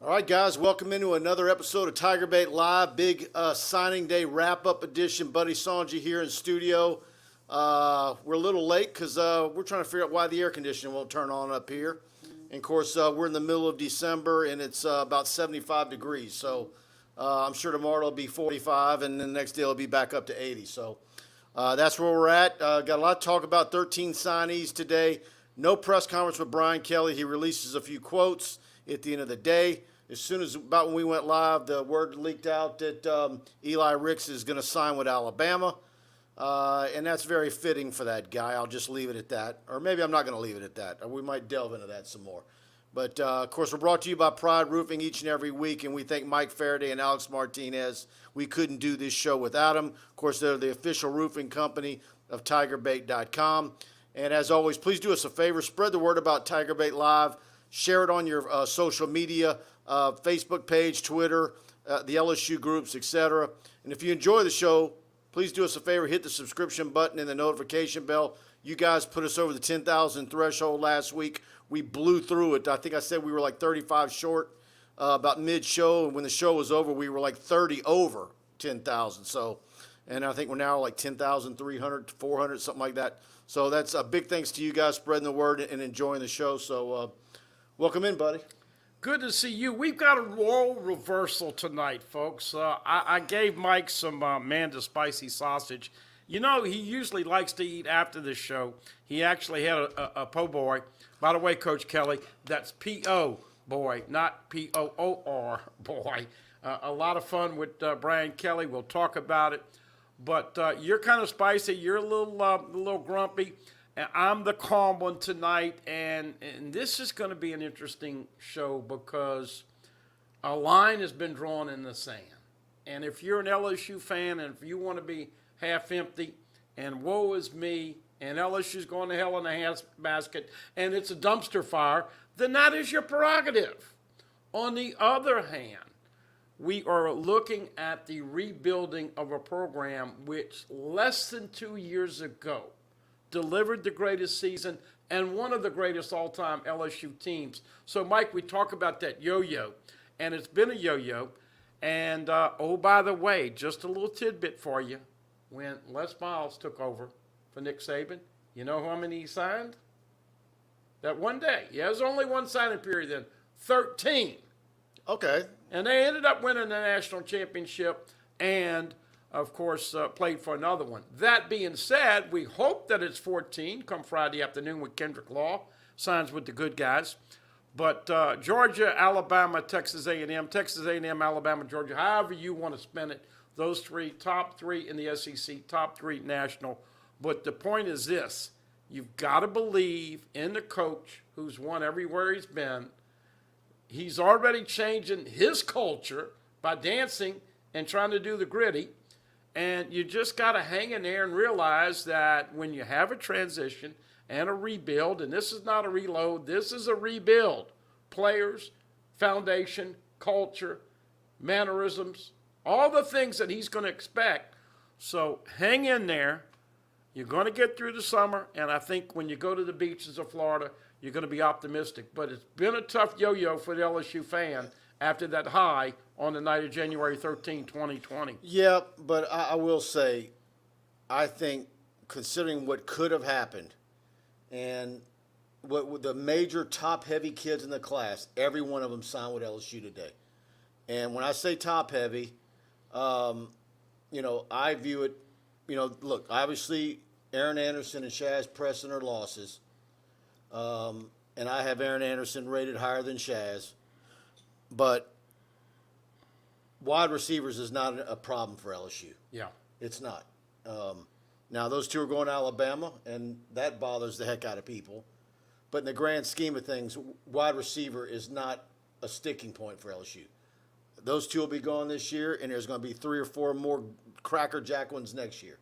All right, guys, welcome into another episode of TigerBait Live, big signing day wrap-up edition. Buddy Songy here in studio. We're a little late because we're trying to figure out why the air conditioning won't turn on up here. And, of course, we're in the middle of December, and it's about 75 degrees. So I'm sure tomorrow it'll be 45, and then the next day it'll be back up to 80. So that's where we're at. Got a lot to talk about, 13 signees today. No press conference with Brian Kelly. He releases a few quotes at the end of the day. As soon as about when we went live, the word leaked out that Eli Ricks is going to sign with Alabama, and that's very fitting for that guy. I'll just leave it at that. Or maybe I'm not going to leave it at that. We might delve into that some more. But, of course, we're brought to you by Pride Roofing each and every week, and we thank Mike Faraday and Alex Martinez. We couldn't do this show without them. Of course, they're the official roofing company of TigerBait.com. And, as always, please do us a favor. Spread the word about TigerBait Live. Share it on your social media, Facebook page, Twitter, the LSU groups, etc. And if you enjoy the show, please do us a favor, hit the subscription button and the notification bell. You guys put us over the 10,000 threshold last week. We blew through it. I think I said we were like 35 short about mid-show, and when the show was over, we were like 30 over 10,000. So, and I think we're now like 10,300, 400, something like that. So that's a big thanks to you guys spreading the word and enjoying the show. So welcome in, buddy. Good to see you. We've got a role reversal tonight, folks. I gave Mike some Manda spicy sausage. You know, he usually likes to eat after the show. He actually had a po' boy. By the way, Coach Kelly, that's P-O boy, not P-O-O-R boy. A lot of fun with Brian Kelly. We'll talk about it. But you're kind of spicy. You're a little grumpy. And I'm the calm one tonight, and this is going to be an interesting show because a line has been drawn in the sand. And if you're an LSU fan and if you want to be half empty and woe is me and LSU's going to hell in a handbasket and it's a dumpster fire, then that is your prerogative. On the other hand, we are looking at the rebuilding of a program which less than 2 years ago delivered the greatest season and one of the greatest all-time LSU teams. So, Mike, we talk about that yo-yo, and it's been a yo-yo. And, oh, by the way, just a little tidbit for you. When Les Miles took over for Nick Saban, you know how many he signed? That one day. Yeah, there's only one signing period then. 13. Okay. And they ended up winning the national championship and of course, played for another one. That being said, we hope that it's 14 come Friday afternoon with Kendrick Law, signs with the good guys. But Georgia, Alabama, Texas A&M, Alabama, Georgia, however you want to spin it, those three, top three in the SEC, top three national. But the point is this, you've got to believe in the coach who's won everywhere he's been. He's already changing his culture by dancing and trying to do the gritty. And you just got to hang in there and realize that when you have a transition and a rebuild, and this is not a reload, this is a rebuild. Players, foundation, culture, mannerisms, all the things that he's going to expect. So hang in there. You're going to get through the summer, and I think when you go to the beaches of Florida, you're going to be optimistic. But it's been a tough yo-yo for the LSU fan after that high on the night of January 13, 2020. Yeah, but I will say, I think considering what could have happened and what the major top-heavy kids in the class, every one of them signed with LSU today. And when I say top-heavy, I view it, look, obviously Aaron Anderson and Shaz Preston are losses. And I have Aaron Anderson rated higher than Shaz. But wide receivers is not a problem for LSU. Yeah. It's not. Now, those two are going to Alabama, and that bothers the heck out of people. But in the grand scheme of things, wide receiver is not a sticking point for LSU. Those two will be gone this year, and there's going to be 3 or 4 more crackerjack ones next year.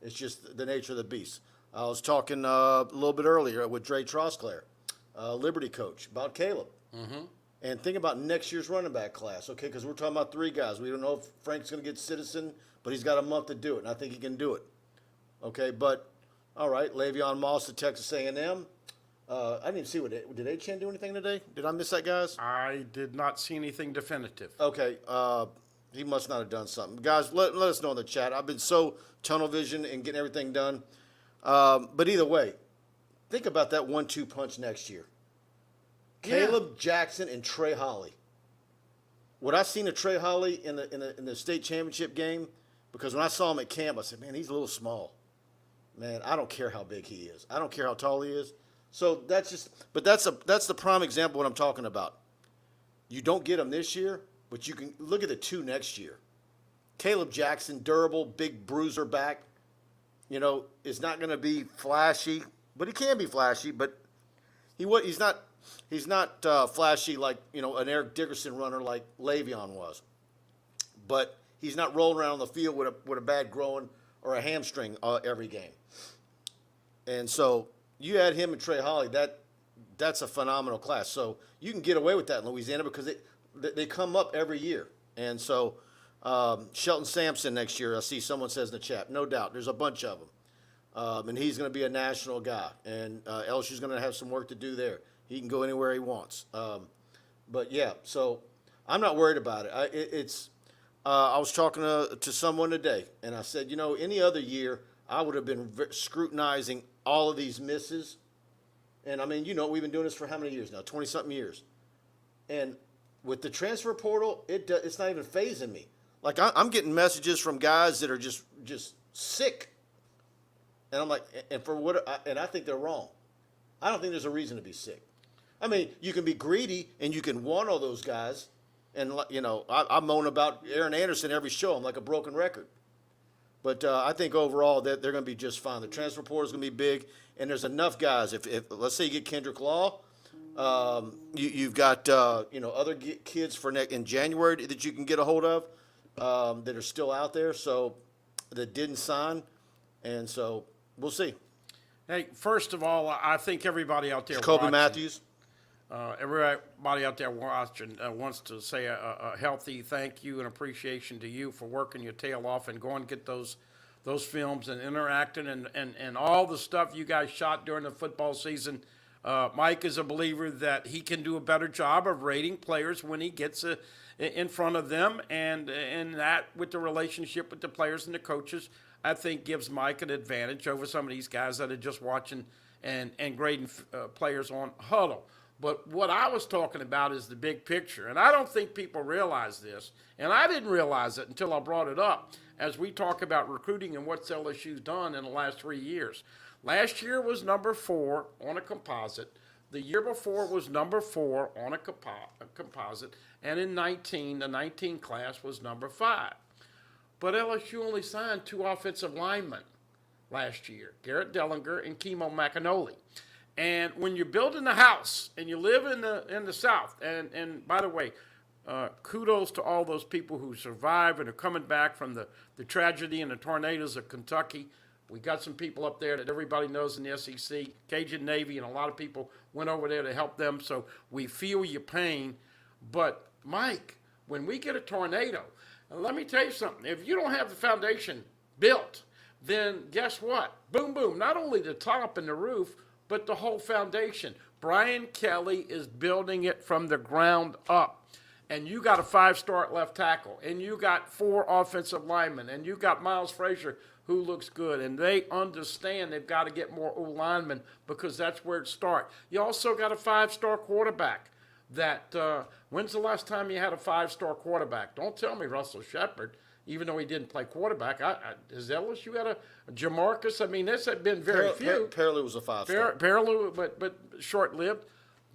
It's just the nature of the beast. I was talking a little bit earlier with Dre Trosclair, Liberty coach, about Caleb. Mm-hmm. And think about next year's running back class, okay, because we're talking about 3 guys. We don't know if Frank's going to get Citizen, but he's got a month to do it, and I think he can do it. Okay, but, all right, Le'Veon Moss at Texas A&M. I didn't even see did A-Chan do anything today? Did I miss that, guys? I did not see anything definitive. Okay, he must not have done something. Guys, let us know in the chat. I've been so tunnel vision and getting everything done. But either way, think about that 1-2 punch next year. Yeah. Caleb Jackson and Trey Holly. What I seen of Trey Holly in the state championship game, because when I saw him at camp, I said, man, he's a little small. Man, I don't care how big he is. I don't care how tall he is. So that's the prime example of what I'm talking about. You don't get him this year, but you can look at the 2 next year. Caleb Jackson, durable, big bruiser back. Is not going to be flashy, but he can be flashy. But he's not flashy like an Eric Dickerson runner like Le'Veon was. But he's not rolling around on the field with a bad groin or a hamstring every game. And so you add him and Trey Holly, that's a phenomenal class. So you can get away with that in Louisiana because they come up every year. And so Shelton Sampson next year, I see someone says in the chat, no doubt. There's a bunch of them. And he's going to be a national guy. And LSU's going to have some work to do there. He can go anywhere he wants. But, yeah, so I'm not worried about it. I was talking to someone today, and I said, any other year I would have been scrutinizing all of these misses. And, I mean, we've been doing this for how many years now? 20-something years. And with the transfer portal, it's not even fazing me. Like, I'm getting messages from guys that are just sick. And I'm like, and I think they're wrong. I don't think there's a reason to be sick. I mean, you can be greedy and you can want all those guys. And, I moan about Aaron Anderson every show. I'm like a broken record. But I think overall that they're going to be just fine. The transfer portal is going to be big, and there's enough guys. If let's say you get Kendrick Law, you've got other kids in January that you can get a hold of that are still out there, so that didn't sign, and so we'll see. Hey, first of all, I think everybody out there Kobe watching, Matthews. Everybody out there watching wants to say a healthy thank you and appreciation to you for working your tail off and going to get those films and interacting and all the stuff you guys shot during the football season. Mike is a believer that he can do a better job of rating players when he gets in front of them, and that with the relationship with the players and the coaches, I think gives Mike an advantage over some of these guys that are just watching and grading players on huddle. But what I was talking about is the big picture, and I don't think people realize this, and I didn't realize it until I brought it up as we talk about recruiting and what LSU's done in the last 3 years. Last year was number 4 on a composite. The year before was number 4 on a composite, and in the 19 class was number 5. But LSU only signed 2 offensive linemen last year, Garrett Dellinger and Kimo McAnally. And when you're building a house and you live in the South, and by the way, kudos to all those people who survived and are coming back from the tragedy and the tornadoes of Kentucky. We got some people up there that everybody knows in the SEC, Cajun Navy, and a lot of people went over there to help them. So we feel your pain. But, Mike, when we get a tornado, let me tell you something. If you don't have the foundation built, then guess what? Boom, boom. Not only the top and the roof, but the whole foundation. Brian Kelly is building it from the ground up. And you got a 5-star left tackle, and you got 4 offensive linemen, and you got Miles Frazier, who looks good. And they understand they've got to get more O-linemen because that's where it starts. You also got a 5-star quarterback. When's the last time you had a 5-star quarterback? Don't tell me Russell Shepard, even though he didn't play quarterback. Has LSU had a Jamarcus? I mean, this had been very few. Parallel was a 5-star. Parallel, but short-lived.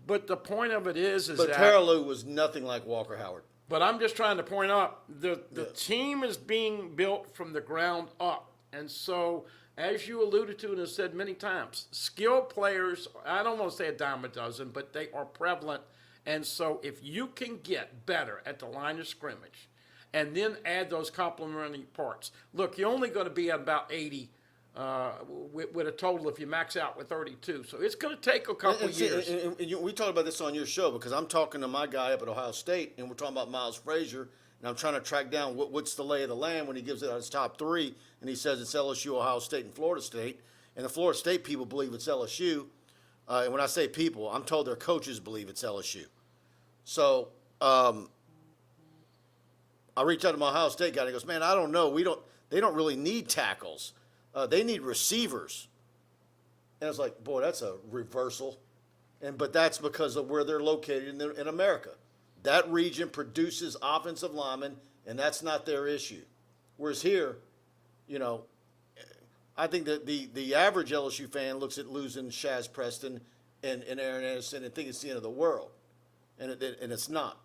But the point of it is but that Parallel was nothing like Walker Howard. But I'm just trying to point out the team is being built from the ground up. And so, as you alluded to and have said many times, skilled players, I don't want to say a dime a dozen, but they are prevalent. And so if you can get better at the line of scrimmage and then add those complementary parts. Look, you're only going to be at about 80 with a total if you max out with 32. So it's going to take a couple of years. And we talked about this on your show because I'm talking to my guy up at Ohio State, and we're talking about Miles Frazier, and I'm trying to track down what's the lay of the land when he gives it his top 3, and he says it's LSU, Ohio State, and Florida State. And the Florida State people believe it's LSU. And when I say people, I'm told their coaches believe it's LSU. So I reached out to my Ohio State guy, and he goes, man, I don't know. They don't really need tackles. They need receivers. And I was like, boy, that's a reversal. But that's because of where they're located in America. That region produces offensive linemen, and that's not their issue. Whereas here, I think that the average LSU fan looks at losing Shaz Preston and Aaron Anderson and think it's the end of the world, and it's not.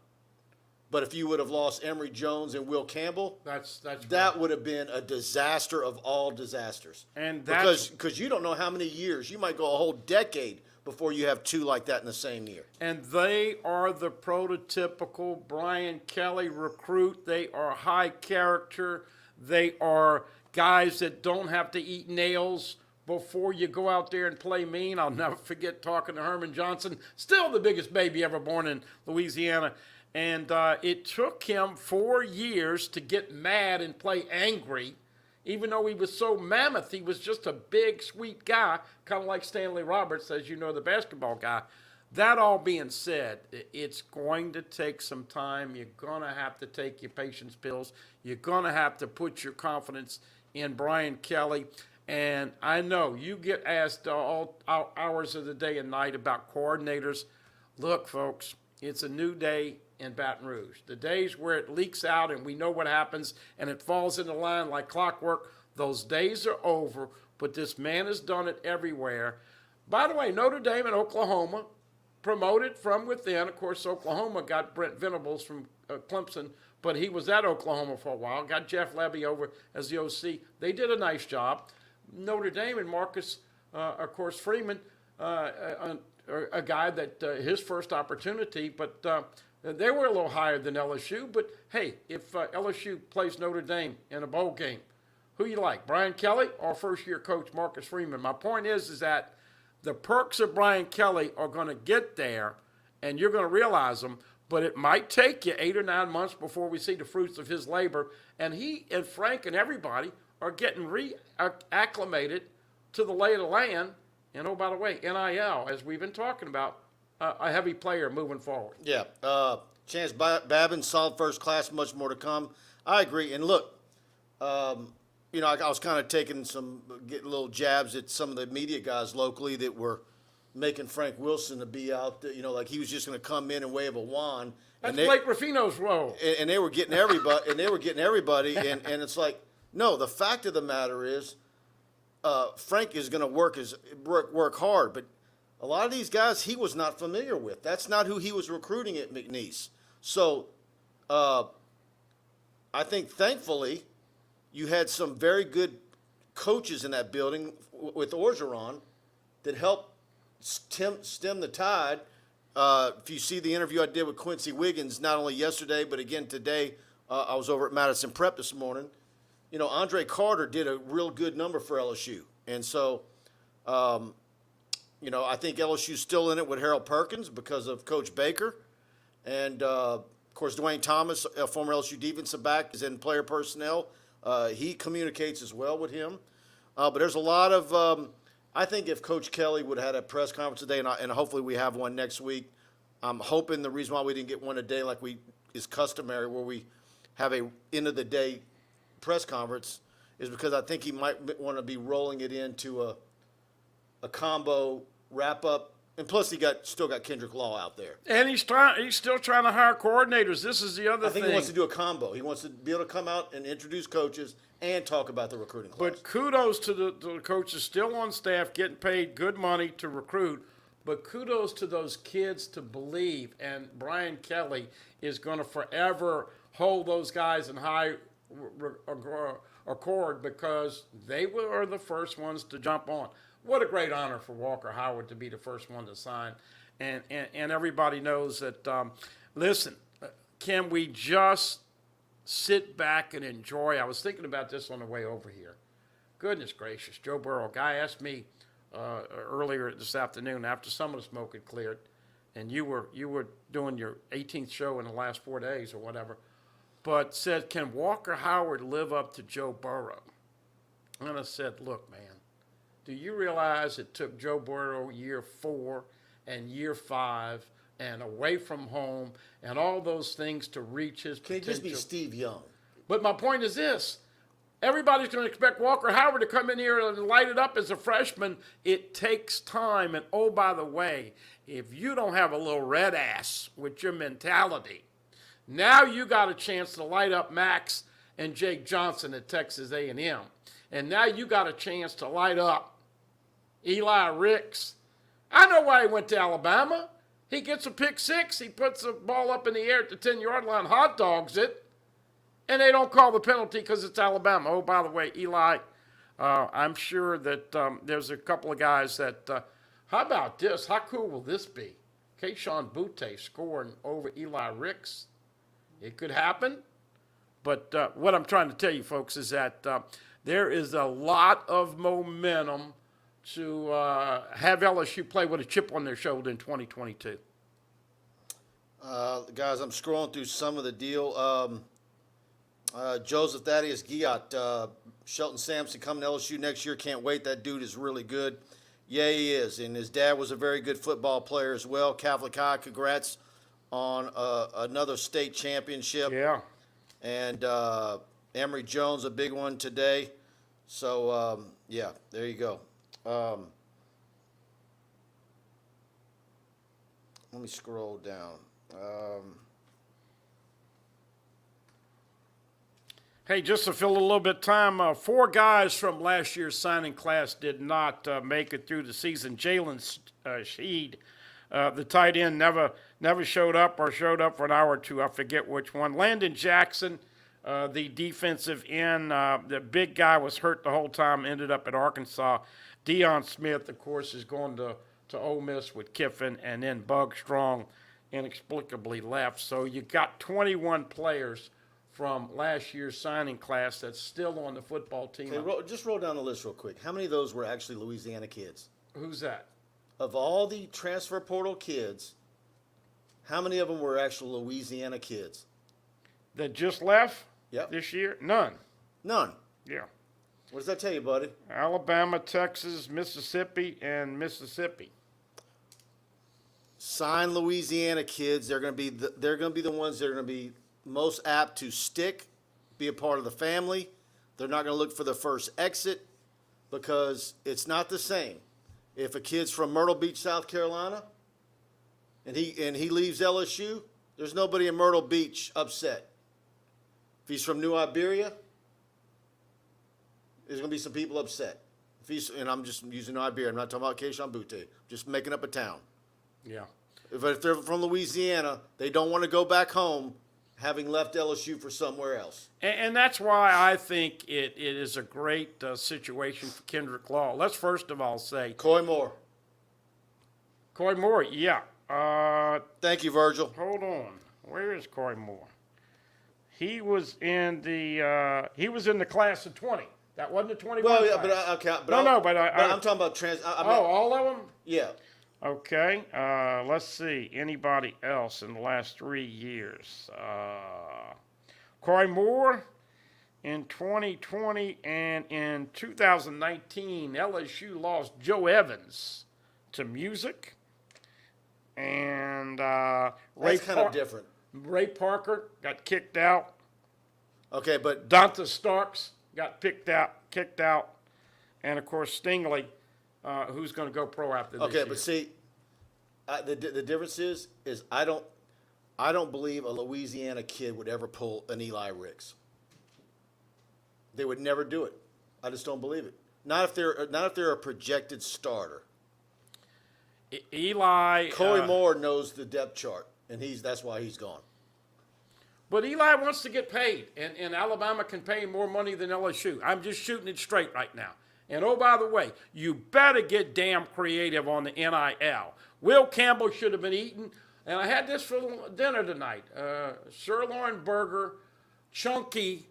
But if you would have lost Emory Jones and Will Campbell, that would have been a disaster of all disasters. And because you don't know how many years, you might go a whole decade before you have two like that in the same year. And they are the prototypical Brian Kelly recruit. They are high character. They are guys that don't have to eat nails before you go out there and play mean. I'll never forget talking to Herman Johnson, still the biggest baby ever born in Louisiana. And it took him 4 years to get mad and play angry. Even though he was so mammoth, he was just a big, sweet guy, kind of like Stanley Roberts, as you know, the basketball guy. That all being said, it's going to take some time. You're going to have to take your patience pills. You're going to have to put your confidence in Brian Kelly. And I know you get asked all hours of the day and night about coordinators. Look, folks, it's a new day in Baton Rouge. The days where it leaks out and we know what happens and it falls into line like clockwork, those days are over. But this man has done it everywhere. By the way, Notre Dame and Oklahoma promoted from within. Of course, Oklahoma got Brent Venables from Clemson, but he was at Oklahoma for a while. Got Jeff Lebby over as the OC. They did a nice job. Notre Dame and Marcus, of course, Freeman, a guy that his first opportunity, but they were a little higher than LSU. But hey, if LSU plays Notre Dame in a bowl game, who you like, Brian Kelly or first-year coach Marcus Freeman? My point is that the perks of Brian Kelly are going to get there, and you're going to realize them, but it might take you 8 or 9 months before we see the fruits of his labor. And he and Frank and everybody are getting reacclimated to the lay of the land. And, oh, by the way, NIL, as we've been talking about, a heavy player moving forward. Yeah. Chance Babin, solid first class, much more to come. I agree. And look, I was kind of getting little jabs at some of the media guys locally that were making Frank Wilson to be out there, like he was just going to come in and wave a wand. That's Blake Ruffino's role. And they were getting everybody. And it's like, no, the fact of the matter is Frank is going to work hard. But a lot of these guys he was not familiar with. That's not who he was recruiting at McNeese. So I think, thankfully, you had some very good coaches in that building with Orgeron that helped stem the tide. If you see the interview I did with Quincy Wiggins, not only yesterday, but again today, I was over at Madison Prep this morning. Andre Carter did a real good number for LSU. And so, I think LSU's still in it with Harold Perkins because of Coach Baker. And, of course, Dwayne Thomas, a former LSU defensive back, is in player personnel. He communicates as well with him. But there's a lot of I think if Coach Kelly would have had a press conference today, and hopefully we have one next week, I'm hoping the reason why we didn't get one today like is customary where we have a end-of-the-day press conference is because I think he might want to be rolling it into a combo wrap-up. And plus, he still got Kendrick Law out there. And he's still trying to hire coordinators. This is the other thing. I think he wants to do a combo. He wants to be able to come out and introduce coaches and talk about the recruiting class. But kudos to the coaches still on staff, getting paid good money to recruit. But kudos to those kids to believe. And Brian Kelly is going to forever hold those guys in high accord because they were the first ones to jump on. What a great honor for Walker Howard to be the first one to sign. And everybody knows that, listen, can we just sit back and enjoy? I was thinking about this on the way over here. Goodness gracious, Joe Burrow, guy asked me earlier this afternoon after some of the smoke had cleared, and you were doing your 18th show in the last 4 days or whatever, but said, can Walker Howard live up to Joe Burrow? And I said, look, man, Do you realize it took Joe Burrow year 4 and year 5 and away from home and all those things to reach his Can't potential? just be Steve Young. But my point is this. Everybody's going to expect Walker Howard to come in here and light it up as a freshman. It takes time. And, oh, by the way, if you don't have a little red ass with your mentality, now you got a chance to light up Max and Jake Johnson at Texas A&M. And now you got a chance to light up Eli Ricks. I know why he went to Alabama. He gets a pick 6. He puts the ball up in the air at the 10-yard line, hot dogs it. And they don't call the penalty because it's Alabama. Oh, by the way, Eli, I'm sure that there's a couple of guys that, how about this? How cool will this be? Kayshon Boutte scoring over Eli Ricks. It could happen. But what I'm trying to tell you, folks, is that there is a lot of momentum to have LSU play with a chip on their shoulder in 2022. Guys, I'm scrolling through some of the deal. Joseph Thaddeus Giat, Shelton Sampson coming to LSU next year. Can't wait. That dude is really good. Yeah, he is. And his dad was a very good football player as well. Catholic High, congrats on another state championship. Yeah. And Emory Jones, a big one today. So, yeah, there you go. Let me scroll down. Hey, just to fill a little bit of time, 4 guys from last year's signing class did not make it through the season. Jalen Sheed, the tight end, never showed up or showed up for an hour or two. I forget which one. Landon Jackson, the defensive end, the big guy was hurt the whole time, ended up at Arkansas. Deion Smith, of course, is going to Ole Miss with Kiffin, and then Bug Strong inexplicably left. So you got 21 players from last year's signing class that's still on the football team. Okay, just roll down the list real quick. How many of those were actually Louisiana kids? Who's that? Of all the transfer portal kids, how many of them were actual Louisiana kids? That just left Yep. this year? None. None. Yeah. What does that tell you, buddy? Alabama, Texas, Mississippi, and Mississippi. Sign Louisiana kids. They're going to be the ones that are going to be most apt to stick, be a part of the family. They're not going to look for the first exit because it's not the same. If a kid's from Myrtle Beach, South Carolina, and he leaves LSU, there's nobody in Myrtle Beach upset. If he's from New Iberia, there's going to be some people upset. And I'm just using New Iberia. I'm not talking about Kayshon Boutte. Just making up a town. Yeah. If they're from Louisiana, they don't want to go back home having left LSU for somewhere else. And that's why I think it is a great situation for Kendrick Law. Let's first of all say Coy Moore. Coy Moore, yeah. Thank you, Virgil. Hold on. Where is Coy Moore? He was in the class of 20. That wasn't the 21 Well, yeah, class. but I'm talking about all of them? Yeah. Okay, let's see. Anybody else in the last 3 years? Coy Moore in 2020 and in 2019, LSU lost Joe Evans to music. And That's kind of different. Ray Parker got kicked out. Okay, but Donta Starks got kicked out. And, of course, Stingley, who's going to go pro after this year. but see, the difference is I don't believe a Louisiana kid would ever pull an Eli Ricks. They would never do it. I just don't believe it. Not if they're a projected starter. Eli. Coy Moore knows the depth chart, and that's why he's gone. But Eli wants to get paid, and Alabama can pay him more money than LSU. I'm just shooting it straight right now. And, oh, by the way, you better get damn creative on the NIL. Will Campbell should have been eaten. And I had this for dinner tonight. Sirloin burger, chunky,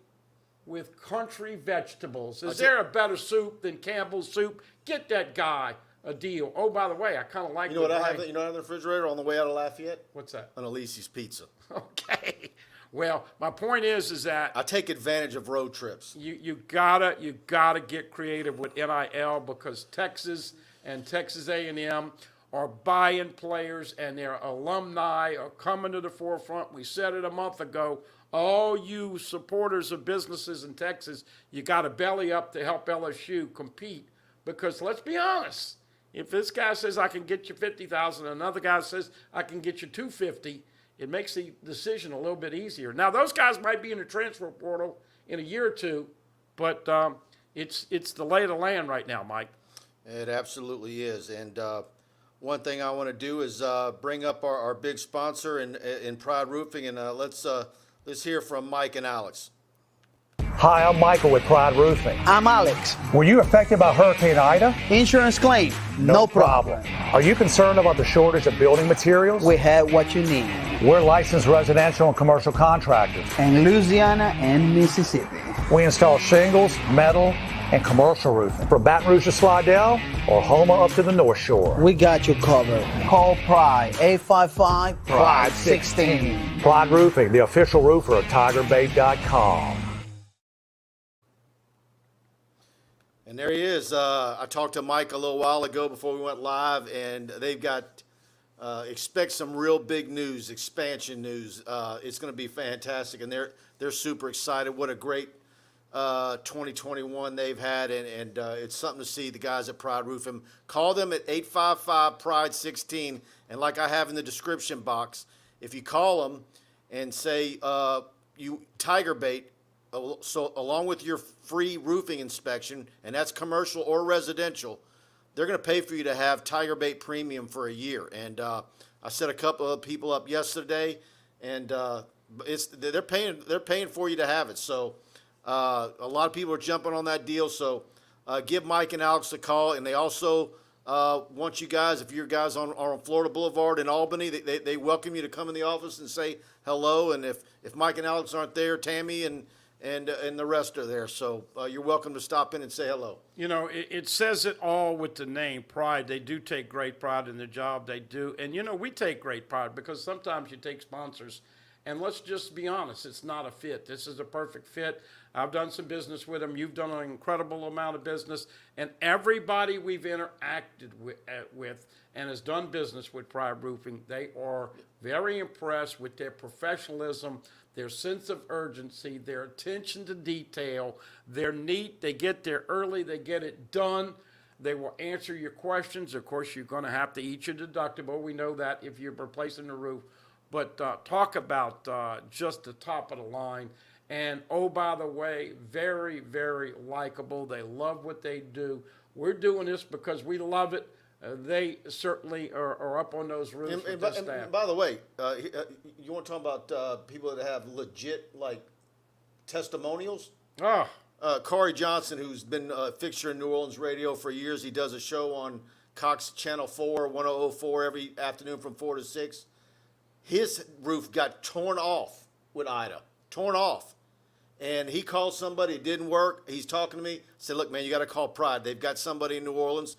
with country vegetables. Is there a better soup than Campbell's soup? Get that guy a deal. Oh, by the way, I kind of like You know what I have in the refrigerator on the way out of Lafayette? What's that? An Elise's Pizza. Okay. Well, my point is that I take advantage of road trips. you gotta get creative with NIL because Texas and Texas A&M are buying players and their alumni are coming to the forefront. We said it a month ago. All you supporters of businesses in Texas, you got to belly up to help LSU compete because let's be honest. If this guy says I can get you 50,000, another guy says I can get you 250, it makes the decision a little bit easier. Now those guys might be in the transfer portal in a year or two, but it's the lay of the land right now, Mike. It absolutely is. And one thing I want to do is bring up our big sponsor in Pride Roofing, and let's hear from Mike and Alex. Hi, I'm Michael with Pride Roofing. I'm Alex. Were you affected by Hurricane Ida? Insurance claim, no problem. Are you concerned about the shortage of building materials? We have what you need. We're licensed residential and commercial contractors. In Louisiana and Mississippi. We install shingles, metal, and commercial roofing. From Baton Rouge to Slidell or Houma up to the North Shore. We got you covered. Call Pride, 855-PRIDE-16. Pride Roofing, the official roofer of TigerBait.com. And there he is. I talked to Mike a little while ago before we went live, and they've got expect some real big news, expansion news. It's going to be fantastic, and they're super excited. What a great 2021 they've had, and it's something to see the guys at Pride Roofing. Call them at 855-PRIDE-16, and like I have in the description box, if you call them and say you TigerBait, so along with your free roofing inspection, and that's commercial or residential, they're going to pay for you to have TigerBait Premium for a year. And I set a couple of people up yesterday, and they're paying for you to have it. So a lot of people are jumping on that deal. So give Mike and Alex a call, and they also want you guys, if your guys are on Florida Boulevard in Albany, they welcome you to come in the office and say hello. And if Mike and Alex aren't there, Tammy and the rest are there. So you're welcome to stop in and say hello. You know, it says it all with the name Pride. They do take great pride in the job they do. And, you know, we take great pride because sometimes you take sponsors, and let's just be honest, it's not a fit. This is a perfect fit. I've done some business with them. You've done an incredible amount of business. And everybody we've interacted with and has done business with Pride Roofing, they are very impressed with their professionalism, their sense of urgency, their attention to detail. They're neat. They get there early. They get it done. They will answer your questions. Of course, you're going to have to eat your deductible. We know that if you're replacing the roof. But talk about just the top of the line. And, oh, by the way, very, very likable. They love what they do. We're doing this because we love it. They certainly are up on those roofs with this staff. And by the way, you want to talk about people that have legit, like, testimonials? Oh. Corey Johnson, who's been a fixture in New Orleans radio for years, he does a show on Cox Channel 4, 1004, every afternoon from 4 to 6. His roof got torn off with Ida, torn off. And he called somebody, it didn't work. He's talking to me, said, look, man, you got to call Pride. They've got somebody in New Orleans.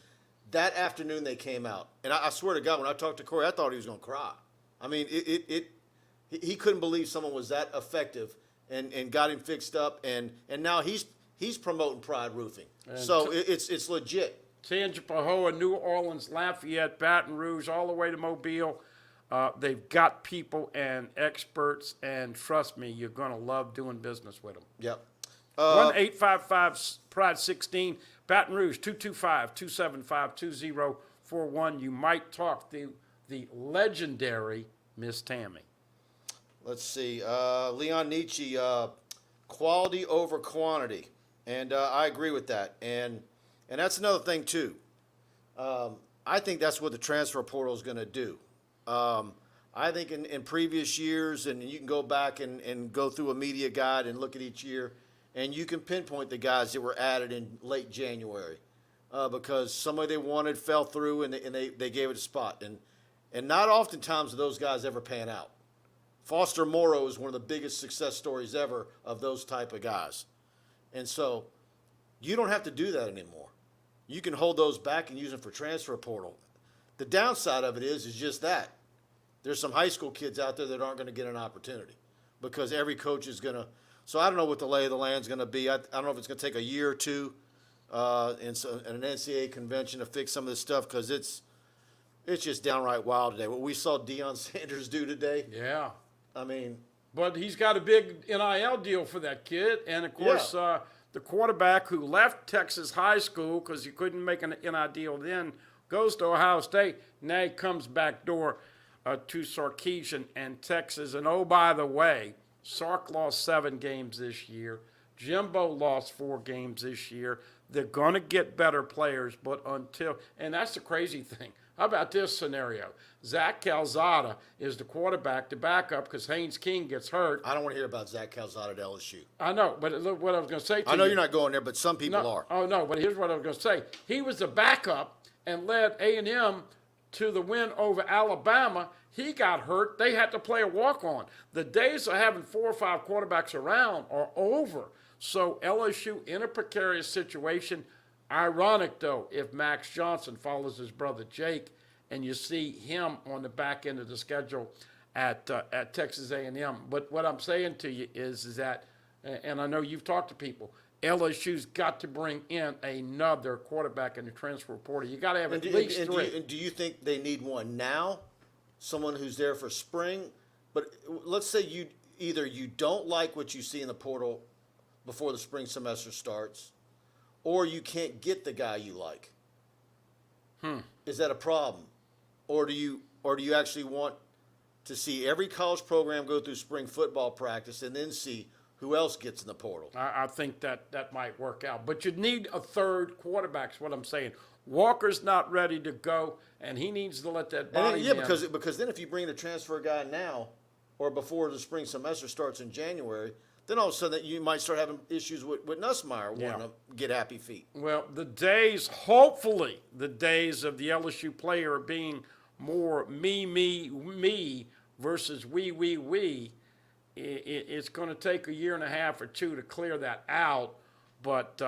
That afternoon they came out. And I swear to God, when I talked to Corey, I thought he was going to cry. I mean, he couldn't believe someone was that effective and got him fixed up. And now he's promoting Pride Roofing. And so it's legit. Tangipahoa, New Orleans, Lafayette, Baton Rouge, all the way to Mobile. They've got people and experts, and trust me, you're going to love doing business with them. Yep. 1-855-PRIDE-16, Baton Rouge, 225-275-2041. You might talk to the legendary Miss Tammy. Let's see. Leon Nietzsche, quality over quantity. And I agree with that. And that's another thing, too. I think that's what the transfer portal is going to do. I think in previous years, and you can go back and go through a media guide and look at each year, and you can pinpoint the guys that were added in late January because somebody they wanted fell through and they gave it a spot. And not oftentimes do those guys ever pan out. Foster Morrow is one of the biggest success stories ever of those type of guys. And so you don't have to do that anymore. You can hold those back and use them for transfer portal. The downside of it is just that. There's some high school kids out there that aren't going to get an opportunity. because every coach is going to. So I don't know what the lay of the land is going to be. I don't know if it's going to take a year or two in an NCAA convention to fix some of this stuff, because it's just downright wild today. What we saw Deion Sanders do today, Yeah. I mean, But he's got a big NIL deal for that kid. And, of course, the quarterback who left Texas high school because he couldn't make an NIL deal then goes to Ohio State. Now he comes back door to Sarkisian and Texas. And, oh, by the way, Sark lost 7 games this year. Jimbo lost 4 games this year. They're going to get better players, but until – and that's the crazy thing. How about this scenario? Zach Calzada is the quarterback, the backup, because Haynes King gets hurt. I don't want to hear about Zach Calzada at LSU. I know, but look what I was going to say to you. I know you're not going there, but some people are. Oh, no, but here's what I was going to say. He was the backup and led A&M to the win over Alabama. He got hurt. They had to play a walk-on. The days of having 4 or 5 quarterbacks around are over. So LSU in a precarious situation. Ironic, though, if Max Johnson follows his brother Jake, and you see him on the back end of the schedule at Texas A&M. But what I'm saying to you is that, and I know you've talked to people, LSU's got to bring in another quarterback in the transfer portal. You got to have at least 3. Do you think they need one now? Someone who's there for spring? But let's say you don't like what you see in the portal before the spring semester starts, or you can't get the guy you like. Is that a problem? Or do you actually want to see every college program go through spring football practice and then see who else gets in the portal? I think that might work out. But you need a third quarterback is what I'm saying. Walker's not ready to go, and he needs to let that body in. Because then if you bring the transfer guy now or before the spring semester starts in January, then all of a sudden you might start having issues with Nussmeier wanting to get happy feet. Well, hopefully the days of the LSU player being more me versus we, it's going to take a year and a half or 2 to clear that out. But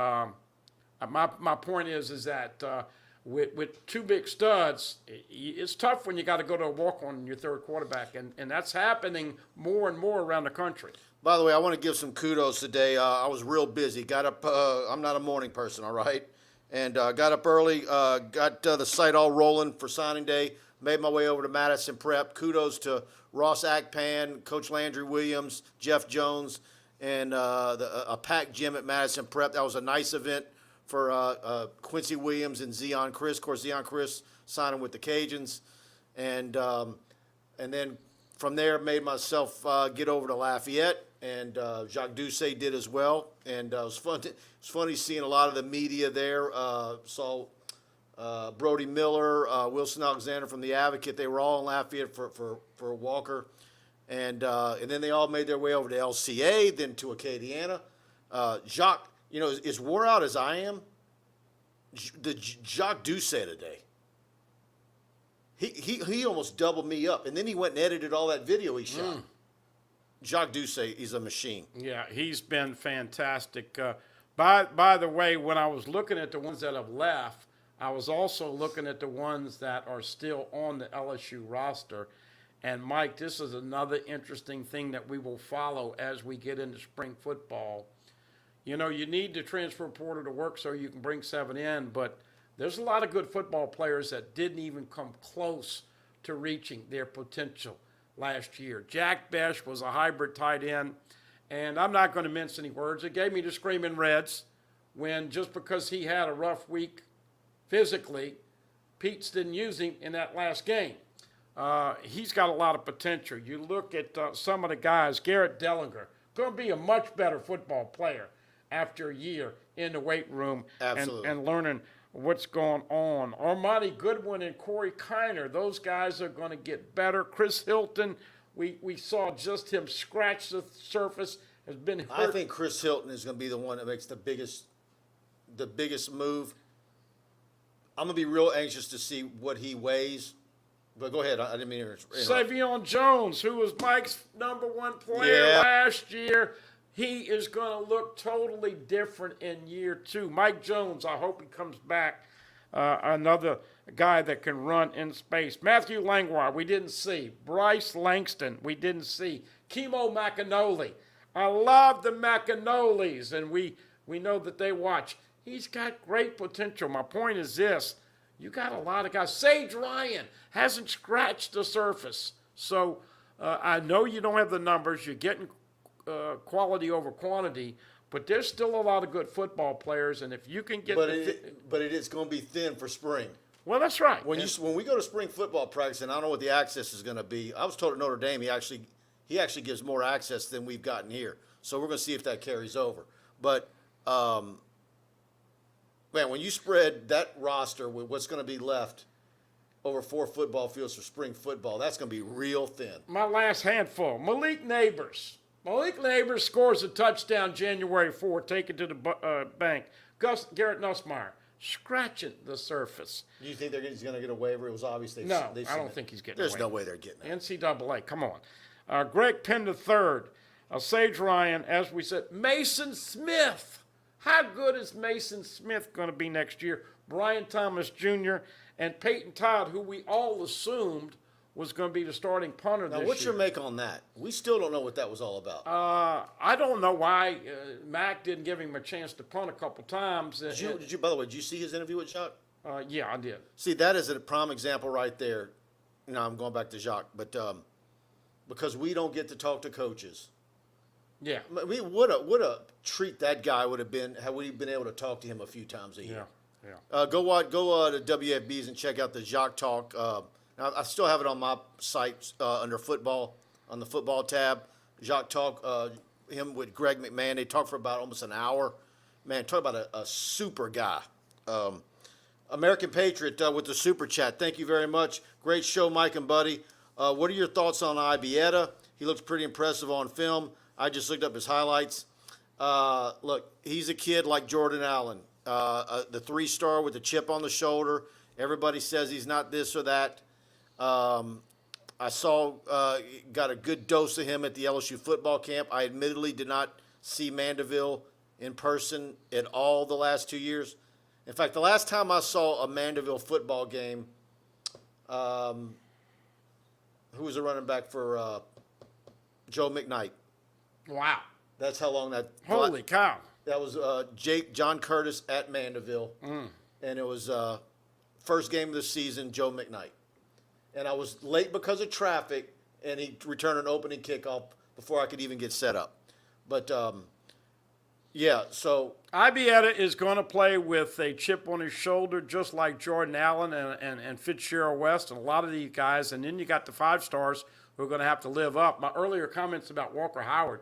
my point is that with 2 big studs, it's tough when you got to go to a walk-on in your third quarterback, and that's happening more and more around the country. By the way, I want to give some kudos today. I was real busy. Got up. I'm not a morning person, all right? And got up early, got the site all rolling for signing day, made my way over to Madison Prep. Kudos to Ross Akpan, Coach Landry Williams, Jeff Jones, and a packed gym at Madison Prep. That was a nice event for Quincy Williams and Zion Chris. Of course, Zion Chris signing with the Cajuns. And then from there, made myself get over to Lafayette. And Jacques Doucet did as well, and it was funny seeing a lot of the media there. Saw Brody Miller, Wilson Alexander from the Advocate. They were all in Lafayette for Walker, and then they all made their way over to LCA, then to Acadiana. Jacques, as wore out as I am, the Jacques Doucet today. He almost doubled me up, and then he went and edited all that video he shot. Jacques Doucet, he's a machine. Yeah, he's been fantastic. By the way, when I was looking at the ones that have left, I was also looking at the ones that are still on the LSU roster. And, Mike, this is another interesting thing that we will follow as we get into spring football. You need the transfer portal to work so you can bring 7 in, but there's a lot of good football players that didn't even come close to reaching their potential last year. Jack Besh was a hybrid tight end, and I'm not going to mince any words. It gave me the Screaming Reds when just because he had a rough week physically, Pete's didn't use him in that last game. He's got a lot of potential. You look at some of the guys, Garrett Dellinger, going to be a much better football player after a year in the weight room and learning what's going on. Armani Goodwin and Corey Kiner, those guys are going to get better. Chris Hilton, we saw just him scratch the surface, has been hurt. I think Chris Hilton is going to be the one that makes the biggest move. I'm going to be real anxious to see what he weighs. But go ahead. I didn't mean to interrupt. Savion Jones, who was Mike's number 1 player last year, he is going to look totally different in year 2. Mike Jones, I hope he comes back. Another a guy that can run in space. Matthew Langlois, we didn't see. Bryce Langston, we didn't see. Kimo Macanoli. I love the Macanolis, and we know that they watch. He's got great potential. My point is this. You got a lot of guys. Sage Ryan hasn't scratched the surface. So I know you don't have the numbers. You're getting quality over quantity, but there's still a lot of good football players, and if you can get But it is going to be thin for spring. well, that's right. When we go to spring football practice, and I don't know what the access is going to be. I was told at Notre Dame he actually gives more access than we've gotten here. So we're going to see if that carries over. But man, when you spread that roster with what's going to be left over 4 football fields for spring football, that's going to be real thin. My last handful. Malik Neighbors. Malik Neighbors scores a touchdown January 4, take it to the bank. Garrett Nussmeier, scratching the surface. Do you think he's going to get a waiver? It was obvious they've No, they've I seen don't it. think he's getting There's away. no way they're getting it. NCAA, come on. Greg Penn III, Sage Ryan, as we said. Mason Smith. How good is Mason Smith going to be next year? Brian Thomas Jr. and Peyton Todd, who we all assumed was going to be the starting punter Now, this what's year. your make on that? We still don't know what that was all about. I don't know why Mac didn't give him a chance to punt a couple times. Did you? By the way, did you see his interview with Jacques? Yeah, I did. See, that is a prime example right there. Now I'm going back to Jacques, but because we don't get to talk to coaches. Yeah. I mean, what a treat that guy would have been had we been able to talk to him a few times a year. Yeah. Go to WFBs and check out the Jacques Talk. Now, I still have it on my site under football, on the football tab. Jacques Talk, him with Greg McMahon, they talked for about almost an hour. Man, talk about a super guy. American Patriot with the super chat. Thank you very much. Great show, Mike and Buddy. What are your thoughts on Ibieta? He looks pretty impressive on film. I just looked up his highlights. Look, he's a kid like Jordan Allen, the 3-star with the chip on the shoulder. Everybody says he's not this or that. I saw, got a good dose of him at the LSU football camp. I admittedly did not see Mandeville in person at all the last 2 years. In fact, the last time I saw a Mandeville football game, who was the running back for Joe McKnight? Wow. That's how long that. Holy cow. That was John Curtis at Mandeville, and it was first game of the season, Joe McKnight. And I was late because of traffic, and he returned an opening kickoff before I could even get set up. But, yeah, so. Ibieta is going to play with a chip on his shoulder, just like Jordan Allen and Fitzgerald West and a lot of these guys. And then you got the 5-stars who are going to have to live up. My earlier comments about Walker Howard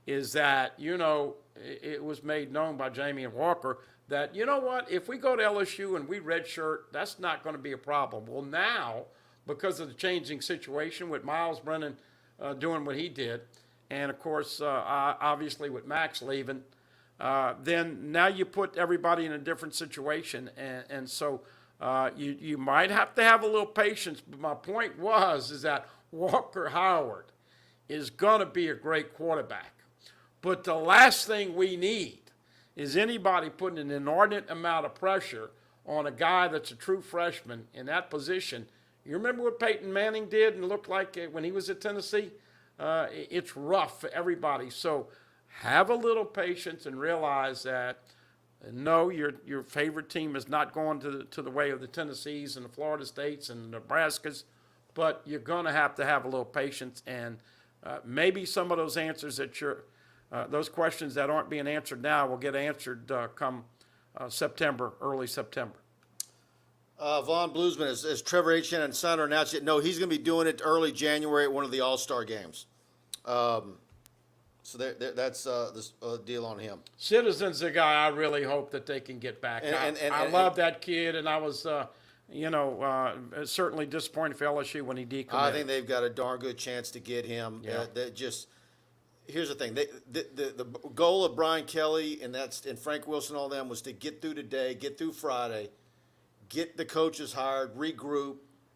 is that, it was made known by Jamie and Walker that, you know what, if we go to LSU and we redshirt, that's not going to be a problem. Well, now, because of the changing situation with Miles Brennan doing what he did, and, of course, obviously with Max leaving, then now you put everybody in a different situation. And so you might have to have a little patience. But my point is that Walker Howard is going to be a great quarterback. But the last thing we need is anybody putting an inordinate amount of pressure on a guy that's a true freshman in that position. You remember what Peyton Manning did and looked like when he was at Tennessee? It's rough for everybody. So have a little patience and realize that, no, your favorite team is not going to the way of the Tennessees and the Florida States and the Nebraskas, but you're going to have a little patience, and maybe some of those answers that those questions that aren't being answered now will get answered come September, early September. Von Bluesman, as Trevor Etienne and Snyder announced it, no, he's going to be doing it early January at one of the All-Star games. So that's the deal on him. Citizen's a guy I really hope that they can get back. I love that kid, and I was, certainly disappointed for LSU when he decommitted. I think they've got a darn good chance to get him. Yeah. Here's the thing. The goal of Brian Kelly and Frank Wilson, all them, was to get through today, get through Friday, get the coaches hired, regroup,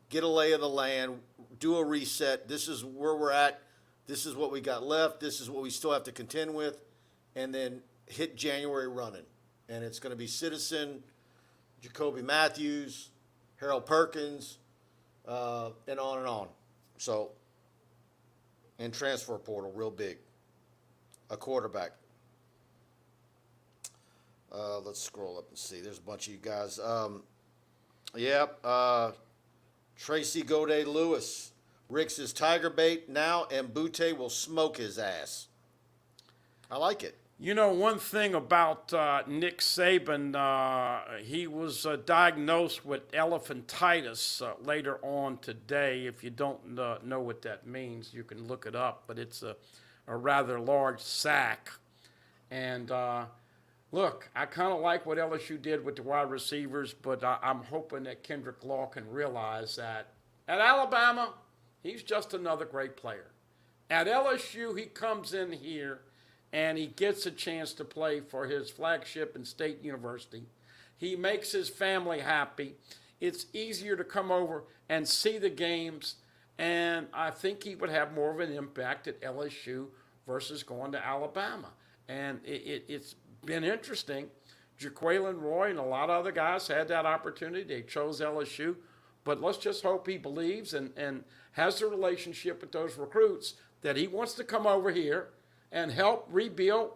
get a lay of the land, do a reset. This is where we're at. This is what we got left. This is what we still have to contend with. And then hit January running. And it's going to be Citizen, Jacoby Matthews, Harold Perkins, and on and on. So, and transfer portal, real big. A quarterback. Let's scroll up and see. There's a bunch of you guys. Tracy Goday Lewis. Rick says TigerBait now and Butte will smoke his ass. I like it. You know, one thing about Nick Saban, he was diagnosed with elephantitis later on today. If you don't know what that means, you can look it up, but it's a rather large sack. And look, I kind of like what LSU did with the wide receivers, but I'm hoping that Kendrick Law can realize that at Alabama, he's just another great player. At LSU, he comes in here and he gets a chance to play for his flagship and state university. He makes his family happy. It's easier to come over and see the games, and I think he would have more of an impact at LSU versus going to Alabama. And it's been interesting. Jaquelin Roy and a lot of other guys had that opportunity. They chose LSU. But let's just hope he believes and has a relationship with those recruits that he wants to come over here and help rebuild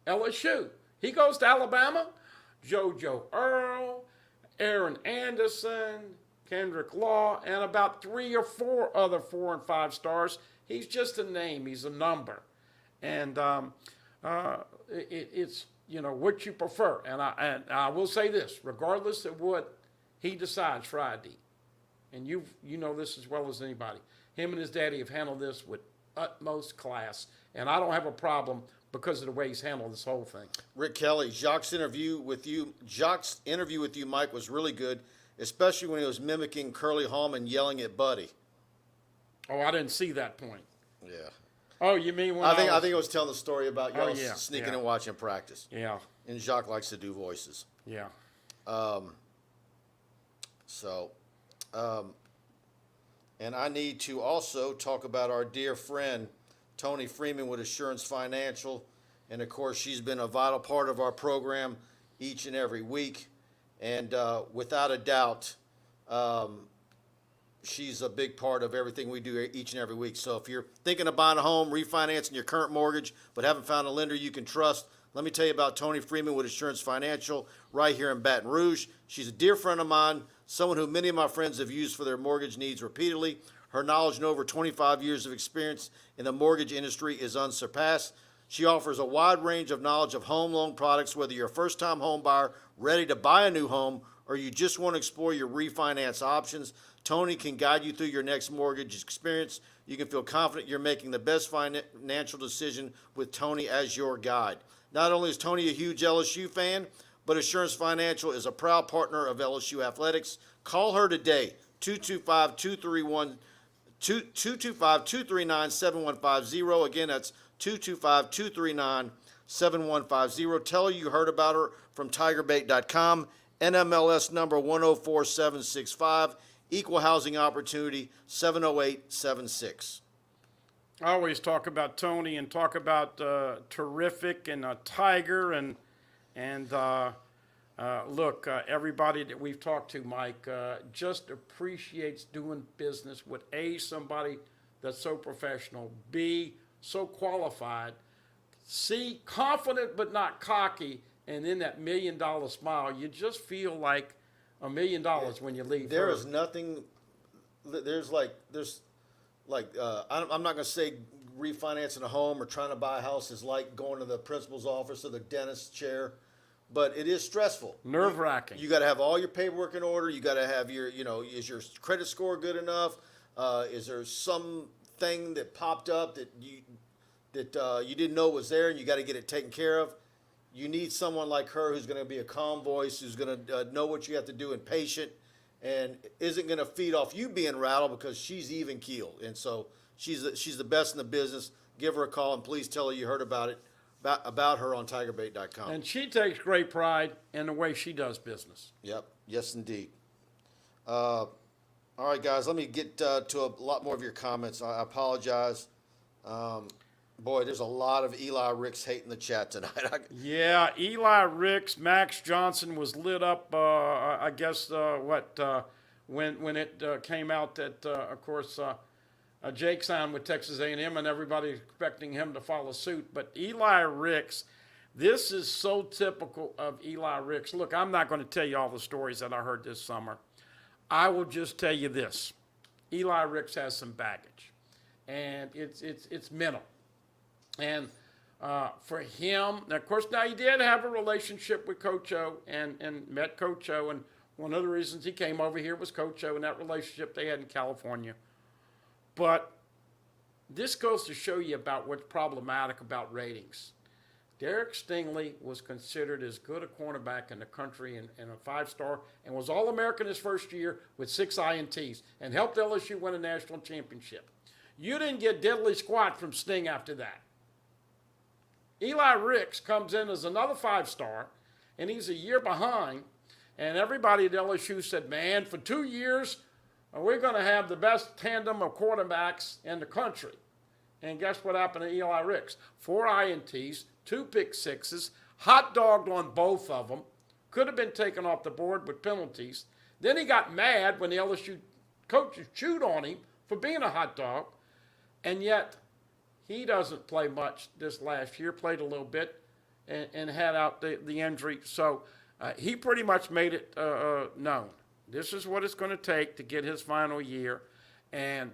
LSU. He goes to Alabama, JoJo Earl, Aaron Anderson, Kendrick Law, and about 3 or 4 other 4 and 5 stars. He's just a name. He's a number. And it's, you know, what you prefer. And I will say this, regardless of what he decides Friday, and you know this as well as anybody, him and his daddy have handled this with utmost class. And I don't have a problem because of the way he's handled this whole thing. Rick Kelly, Jacques' interview with you, Mike, was really good, especially when he was mimicking Curly Hallman yelling at Buddy. Oh, I didn't see that point. Yeah. Oh, you mean when I think I was telling the story about y'all yeah, sneaking yeah. and watching practice. Yeah. And Jacques likes to do voices. Yeah. And I need to also talk about our dear friend, Tony Freeman with Assurance Financial. And, of course, she's been a vital part of our program each and every week. And without a doubt, she's a big part of everything we do each and every week. So if you're thinking of buying a home, refinancing your current mortgage, but haven't found a lender you can trust, let me tell you about Tony Freeman with Assurance Financial right here in Baton Rouge. She's a dear friend of mine, someone who many of my friends have used for their mortgage needs repeatedly. Her knowledge and over 25 years of experience in the mortgage industry is unsurpassed. She offers a wide range of knowledge of home loan products, whether you're a first-time home buyer ready to buy a new home or you just want to explore your refinance options. Tony can guide you through your next mortgage experience. You can feel confident you're making the best financial decision with Tony as your guide. Not only is Tony a huge LSU fan, but Assurance Financial is a proud partner of LSU Athletics. Call her today, 225-239-7150. Again, that's 225-239-7150. Tell her you heard about her from TigerBait.com. NMLS number 104765. Equal housing opportunity 70876. I always talk about Tony and talk about Terrific and Tiger and look, everybody that we've talked to, Mike, just appreciates doing business with somebody that's so professional, B, so qualified, C, confident but not cocky, and then that $1 million smile. You just feel like $1 million when you leave. There is nothing. I'm not going to say refinancing a home or trying to buy a house is like going to the principal's office or the dentist's chair, but it is stressful. Nerve-wracking. You got to have all your paperwork in order. You got to have your, is your credit score good enough? Is there something that popped up that you didn't know was there and you got to get it taken care of? You need someone like her who's going to be a calm voice, who's going to know what you have to do and patient, and isn't going to feed off you being rattled because she's even keeled. And so she's the best in the business. Give her a call and please tell her you heard about her on TigerBait.com. And she takes great pride in the way she does business. Yep. Yes, indeed. All right, guys. Let me get to a lot more of your comments. I apologize. Boy, there's a lot of Eli Ricks hating the chat tonight. Yeah, Eli Ricks, Max Johnson was lit up, when it came out that, of course, Jake signed with Texas A&M, and everybody expecting him to follow suit. But Eli Ricks, this is so typical of Eli Ricks. Look, I'm not going to tell you all the stories that I heard this summer. I will just tell you this. Eli Ricks has some baggage, and it's mental. And for him, of course, now he did have a relationship with Coach O and met Coach O, and one of the reasons he came over here was Coach O and that relationship they had in California. But this goes to show you about what's problematic about ratings. Derek Stingley was considered as good a cornerback in the country and a 5-star, and was All-American his first year with 6 INTs and helped LSU win a national championship. You didn't get diddly squat from Sting after that. Eli Ricks comes in as another 5-star, and he's a year behind, and everybody at LSU said, man, for 2 years, we're going to have the best tandem of quarterbacks in the country. And guess what happened to Eli Ricks? 4 INTs, 2 pick sixes, hot dogged on both of them, could have been taken off the board with penalties. Then he got mad when the LSU coaches chewed on him for being a hot dog, and yet he doesn't play much this last year, played a little bit, and had out the injury. So he pretty much made it known. This is what it's going to take to get his final year. And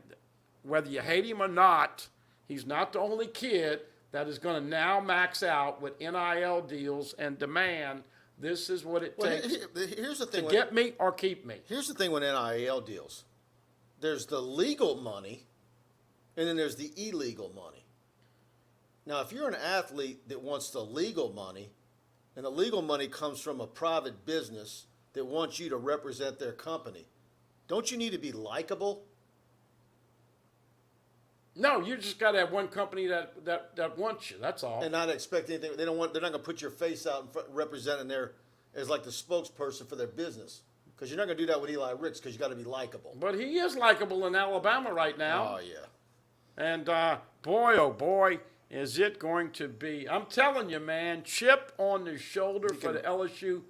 whether you hate him or not, he's not the only kid that is going to now max out with NIL deals and demand. This is what it takes Here's the thing to get me or keep me. Here's the thing with NIL deals. There's the legal money, and then there's the illegal money. Now, if you're an athlete that wants the legal money, and the legal money comes from a private business that wants you to represent their company, don't you need to be likable? No, you just got to have one company that wants you. That's all. And not expect anything. They're not going to put your face out in front, representing their as like the spokesperson for their business. Because you're not going to do that with Eli Ricks, because you got to be likable. But he is likable in Alabama right now. Oh yeah. And boy, oh boy, is it going to be. I'm telling you, man, chip on the shoulder for the LSU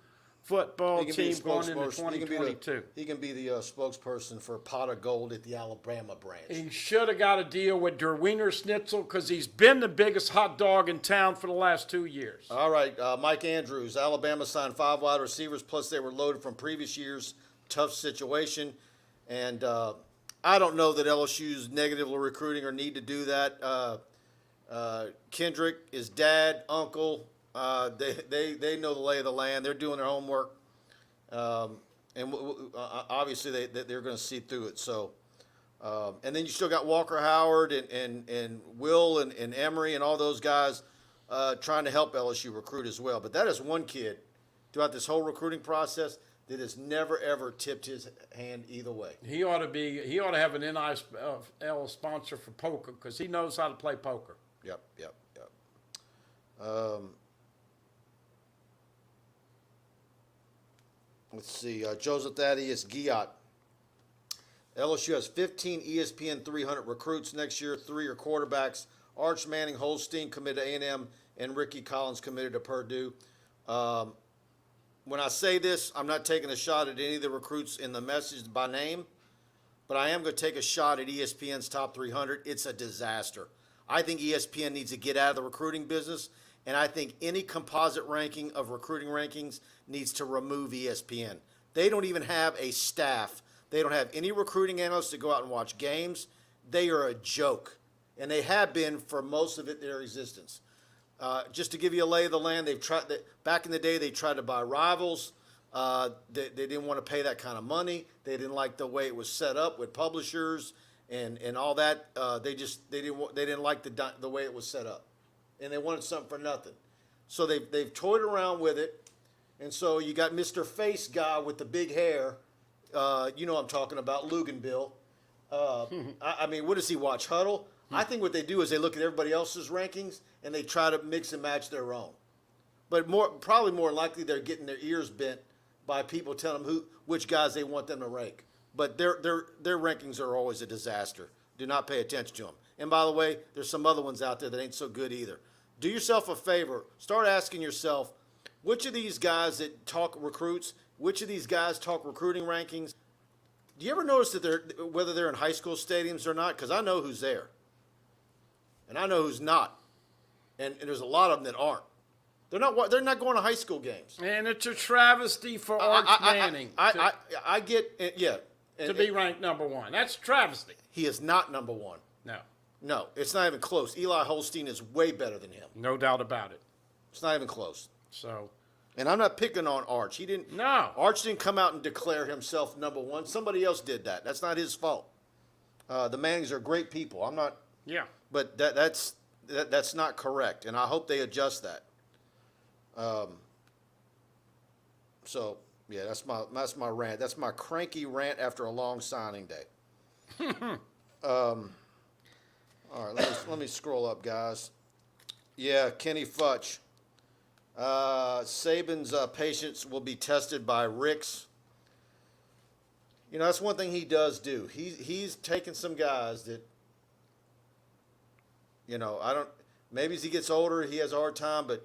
football team going into 2022. He can be the spokesperson for Pot of Gold at the Alabama branch. He should have got a deal with Der Wiener Schnitzel, because he's been the biggest hot dog in town for the last 2 years. All right, Mike Andrews. Alabama signed 5 wide receivers, plus they were loaded from previous years. Tough situation. And I don't know that LSU's negatively recruiting or need to do that. Kendrick, his dad, uncle, they know the lay of the land. They're doing their homework. And obviously they're going to see through it. So, and then you still got Walker Howard and Will and Emery and all those guys trying to help LSU recruit as well. But that is one kid throughout this whole recruiting process that has never ever tipped his hand either way. He ought to have an NIL sponsor for poker, because he knows how to play poker. Yep. Let's see. Joseph Thaddeus Giat. LSU has 15 ESPN 300 recruits next year. 3 are quarterbacks. Arch Manning Holstein committed to A&M, and Ricky Collins committed to Purdue. When I say this, I'm not taking a shot at any of the recruits in the message by name, but I am going to take a shot at ESPN's top 300. It's a disaster. I think ESPN needs to get out of the recruiting business, and I think any composite ranking of recruiting rankings needs to remove ESPN. They don't even have a staff. They don't have any recruiting analysts to go out and watch games. They are a joke, and they have been for most of their existence. Just to give you a lay of the land, back in the day they tried to buy Rivals. They didn't want to pay that kind of money. They didn't like the way it was set up with publishers and all that. They didn't like the way it was set up, and they wanted something for nothing. So they've toyed around with it, and so you got Mr. Face Guy with the big hair. You know what I'm talking about, Luganbill. I mean, what does he watch? Huddle? I think what they do is they look at everybody else's rankings and they try to mix and match their own. But probably more likely they're getting their ears bent by people telling them which guys they want them to rank. But their rankings are always a disaster. Do not pay attention to them. And by the way, there's some other ones out there that ain't so good either. Do yourself a favor. Start asking yourself, which of these guys that talk recruits, which of these guys talk recruiting rankings, Do you ever notice that whether they're in high school stadiums or not? Because I know who's there, and I know who's not, and there's a lot of them that aren't. They're not going to high school games. And it's a travesty for Arch Manning I get yeah. to be ranked number one. That's a travesty. He is not number one. No, it's not even close. Eli Holstein is way better than him. No doubt about it. It's not even close. So, and I'm not picking on Arch. He didn't. No. Arch didn't come out and declare himself number one. Somebody else did that. That's not his fault. The Mannings are great people. I'm not. yeah. But that's not correct, and I hope they adjust that. So yeah, that's my rant. That's my cranky rant after a long signing day. All right, let me scroll up, guys. Yeah, Kenny Futch. Saban's patience will be tested by Ricks. You know, that's one thing he does do. He's taken some guys that, you know, maybe as he gets older, he has a hard time, but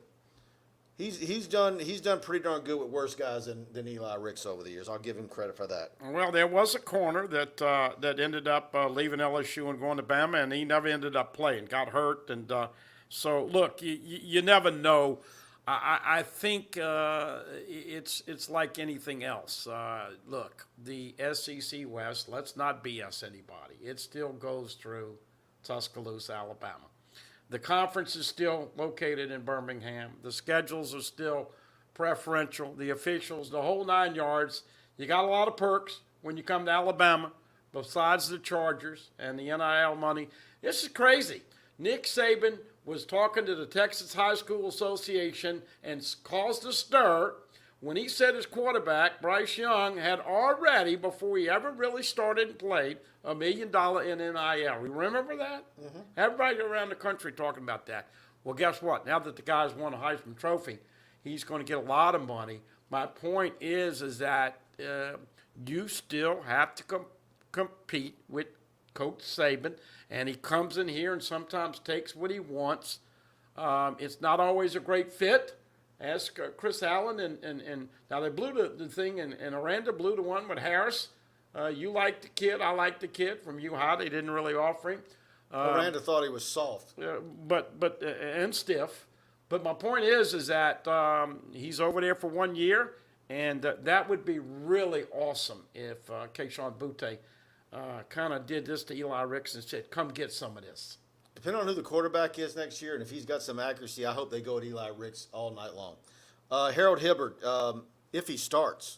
he's done pretty darn good with worse guys than Eli Ricks over the years. I'll give him credit for that. Well, there was a corner that ended up leaving LSU and going to Bama, and he never ended up playing. Got hurt, and so look, you never know. I think it's like anything else. Look, the SEC West. Let's not BS anybody. It still goes through Tuscaloosa, Alabama. The conference is still located in Birmingham. The schedules are still preferential. The officials, the whole 9 yards. You got a lot of perks when you come to Alabama, besides the Chargers and the NIL money. This is crazy. Nick Saban was talking to the Texas High School Association and caused a stir when he said his quarterback, Bryce Young, had already, before he ever really started and played, $1 million in NIL. You remember that? Mm-hmm. Everybody around the country talking about that. Well, guess what? Now that the guy's won a Heisman Trophy, he's going to get a lot of money. My point is that you still have to compete with Coach Saban, and he comes in here and sometimes takes what he wants. It's not always a great fit. Ask Chris Allen, and now they blew the thing, and Aranda blew the one with Harris. You like the kid, I like the kid from U-High. They didn't really offer him. Aranda thought he was soft, but and stiff. But my point is that he's over there for 1 year, and that would be really awesome if Keyshawn Butte kind of did this to Eli Ricks and said, "Come get some of this." Depending on who the quarterback is next year, and if he's got some accuracy, I hope they go at Eli Ricks all night long. Harold Hibbert, if he starts,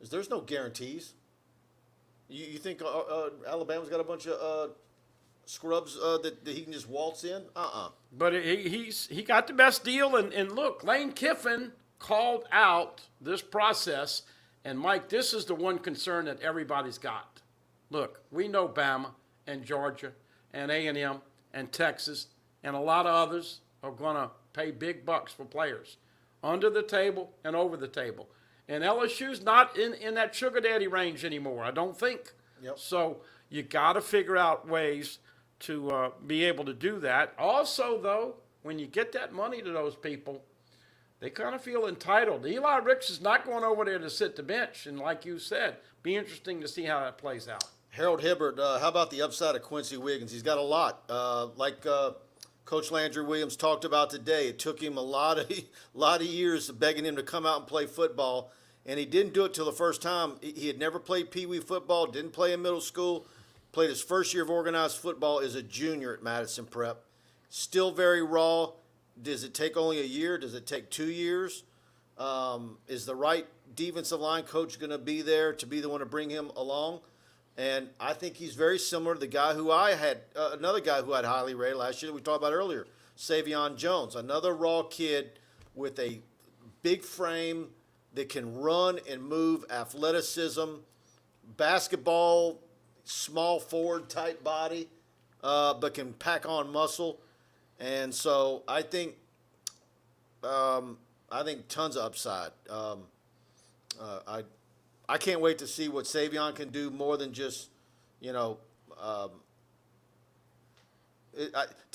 there's no guarantees. You think Alabama's got a bunch of scrubs that he can just waltz in? But he got the best deal, and look, Lane Kiffin called out this process, and Mike, this is the one concern that everybody's got. Look, we know Bama and Georgia and A&M and Texas and a lot of others are going to pay big bucks for players, under the table and over the table. And LSU's not in that sugar daddy range anymore, I don't think. Yep. So you got to figure out ways to be able to do that. Also, though, when you get that money to those people, they kind of feel entitled. Eli Ricks is not going over there to sit the bench. And like you said, be interesting to see how that plays out. Harold Hibbert, how about the upside of Quincy Wiggins? He's got a lot. Like Coach Landry Williams talked about today, it took him a lot of years begging him to come out and play football, and he didn't do it till the first time. He had never played Pee Wee football, didn't play in middle school, played his first year of organized football as a junior at Madison Prep. Still very raw. Does it take only a year? Does it take 2 years? Is the right defensive line coach going to be there to be the one to bring him along? And I think he's very similar to the guy who I had, another guy who I'd highly rated last year that we talked about earlier, Savion Jones, another raw kid with a big frame that can run and move, athleticism, basketball, small forward type body, but can pack on muscle. And so I think tons of upside. I can't wait to see what Savion can do more than just, to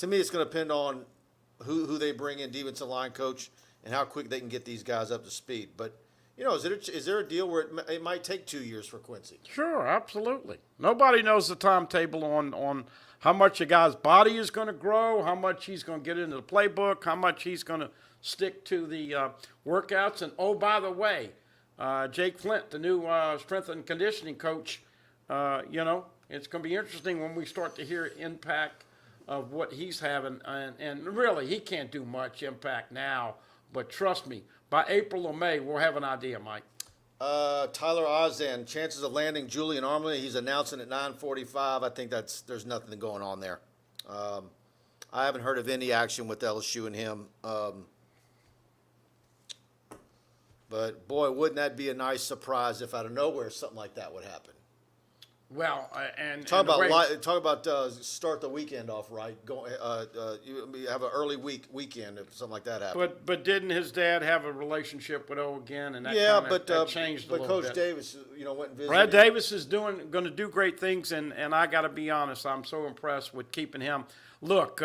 me it's going to depend on who they bring in, defensive line coach, and how quick they can get these guys up to speed. But is there a deal where it might take 2 years for Quincy? Sure, absolutely. Nobody knows the timetable on how much a guy's body is going to grow, how much he's going to get into the playbook, how much he's going to stick to the workouts. And, oh, by the way, Jake Flint, the new strength and conditioning coach, it's going to be interesting when we start to hear impact of what he's having. And really, he can't do much impact now. But trust me, by April or May, we'll have an idea, Mike. Tyler Ozan, chances of landing Julian Armley. He's announcing at 9:45. I think there's nothing going on there. I haven't heard of any action with LSU and him. But boy, wouldn't that be a nice surprise if out of nowhere something like that would happen? Well, and Talk and the way- about start the weekend off right. Go you have an early weekend if something like that happens. But didn't his dad have a relationship with O again, and that that changed a but little Coach bit. Davis, went and visited. Brad Davis is going to do great things, and I got to be honest, I'm so impressed with keeping him. Look,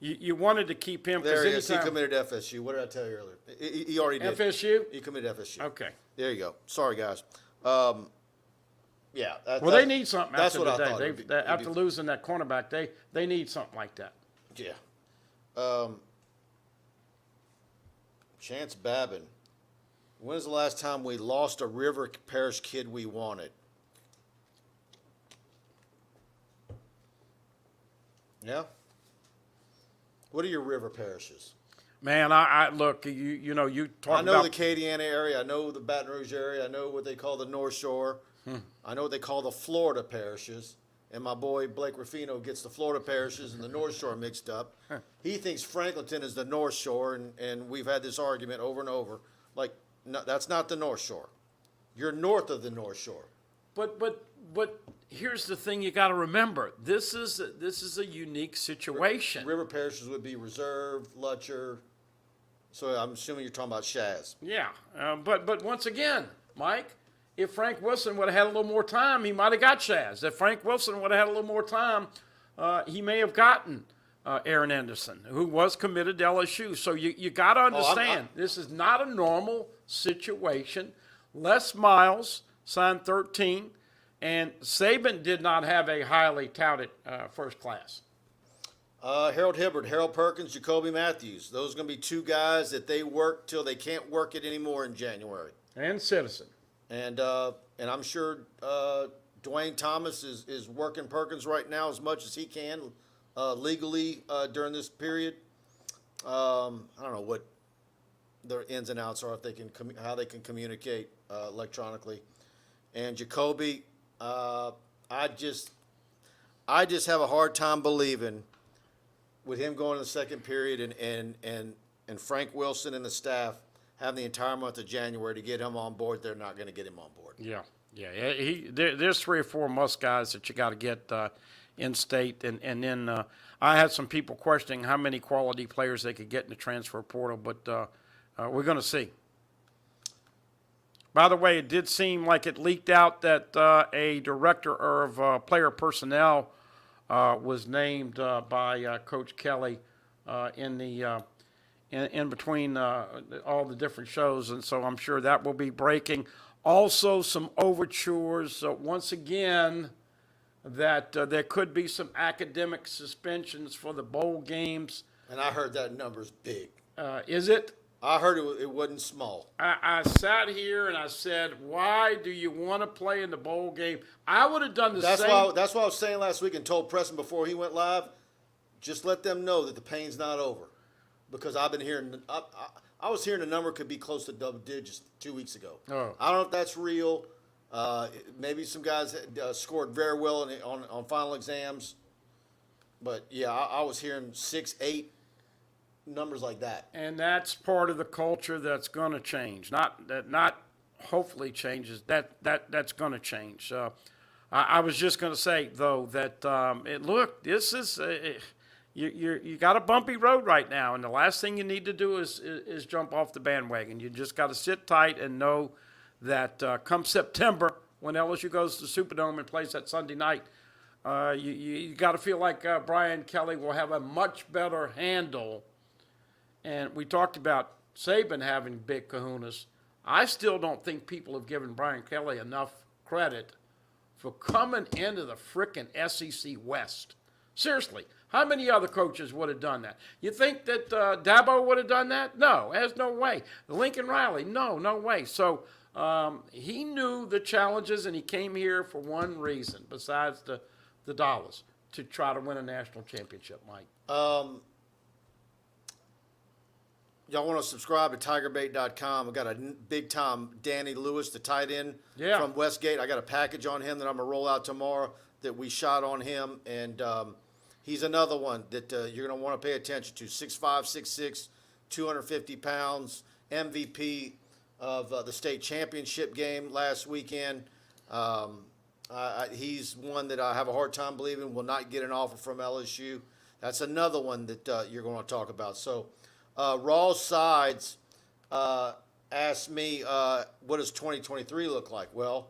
you wanted to keep him. There he is. He committed to FSU. What did I tell you earlier? He already did. FSU? He committed to FSU. Okay. There you go. Sorry, guys. Yeah. They need something that's after what the I thought. day. After losing that cornerback, they need something like that. Yeah. Chance Babin. When's the last time we lost a River Parish kid we wanted? Yeah. What are your river parishes? Man, I look. You talk. I know about the Acadiana area. I know the Baton Rouge area. I know what they call the North Shore. I know what they call the Florida parishes. And my boy Blake Ruffino gets the Florida parishes and the North Shore mixed up. He thinks Franklinton is the North Shore, and we've had this argument over and over. Like, no, that's not the North Shore. You're north of the North Shore. But here's the thing you got to remember. This is a unique situation. River parishes would be Reserve, Lutcher. So I'm assuming you're talking about Shaz. Yeah, but once again, Mike, if Frank Wilson would have had a little more time, he might have got Shaz. If Frank Wilson would have had a little more time, he may have gotten Aaron Anderson, who was committed to LSU. So you got to understand, this is not a normal situation. Les Miles signed 13, and Saban did not have a highly touted first class. Harold Hibbard, Harold Perkins, Jacoby Matthews. Those are going to be two guys that they work till they can't work it anymore in January. And Citizen. And I'm sure Dwayne Thomas is working Perkins right now as much as he can legally during this period. I don't know what their ins and outs are, if they can how they can communicate electronically. And Jacoby, I just have a hard time believing with him going to the second period and Frank Wilson and the staff having the entire month of January to get him on board. They're not going to get him on board. Yeah. There's 3 or 4 must guys that you got to get in state, and then I had some people questioning how many quality players they could get in the transfer portal, but we're going to see. By the way, it did seem like it leaked out that a director of player personnel was named by Coach Kelly in between all the different shows, and so I'm sure that will be breaking. Also, some overtures, once again, that there could be some academic suspensions for the bowl games. And I heard that number's big. Is it? I heard it wasn't small. I sat here and I said, why do you want to play in the bowl game? I would have done the same. That's what I was saying last week and told Preston before he went live, just let them know that the pain's not over. Because I've been hearing, I was hearing the number could be close to double digits 2 weeks ago. Oh. I don't know if that's real. Maybe some guys scored very well on final exams. But, yeah, I was hearing 6, 8 numbers like that. And that's part of the culture that's going to change. Not hopefully changes. That's going to change. I was just going to say, though, that look, this is you got a bumpy road right now, and the last thing you need to do is jump off the bandwagon. You just got to sit tight and know that come September, when LSU goes to the Superdome and plays that Sunday night, you got to feel like Brian Kelly will have a much better handle. And we talked about Saban having big kahunas. I still don't think people have given Brian Kelly enough credit for coming into the frickin' SEC West. Seriously, how many other coaches would have done that? You think that Dabo would have done that? No, there's no way. Lincoln Riley, no way. So he knew the challenges, and he came here for one reason, besides the dollars, to try to win a national championship, Mike. Y'all want to subscribe to TigerBait.com. I got a big-time Danny Lewis, the tight end from Westgate. I got a package on him that I'm going to roll out tomorrow that we shot on him, and he's another one that you're going to want to pay attention to. 6'5", 6'6", 250 pounds, MVP of the state championship game last weekend. He's one that I have a hard time believing will not get an offer from LSU. That's another one that you're going to talk about. So Raw Sides asked me, what does 2023 look like? Well,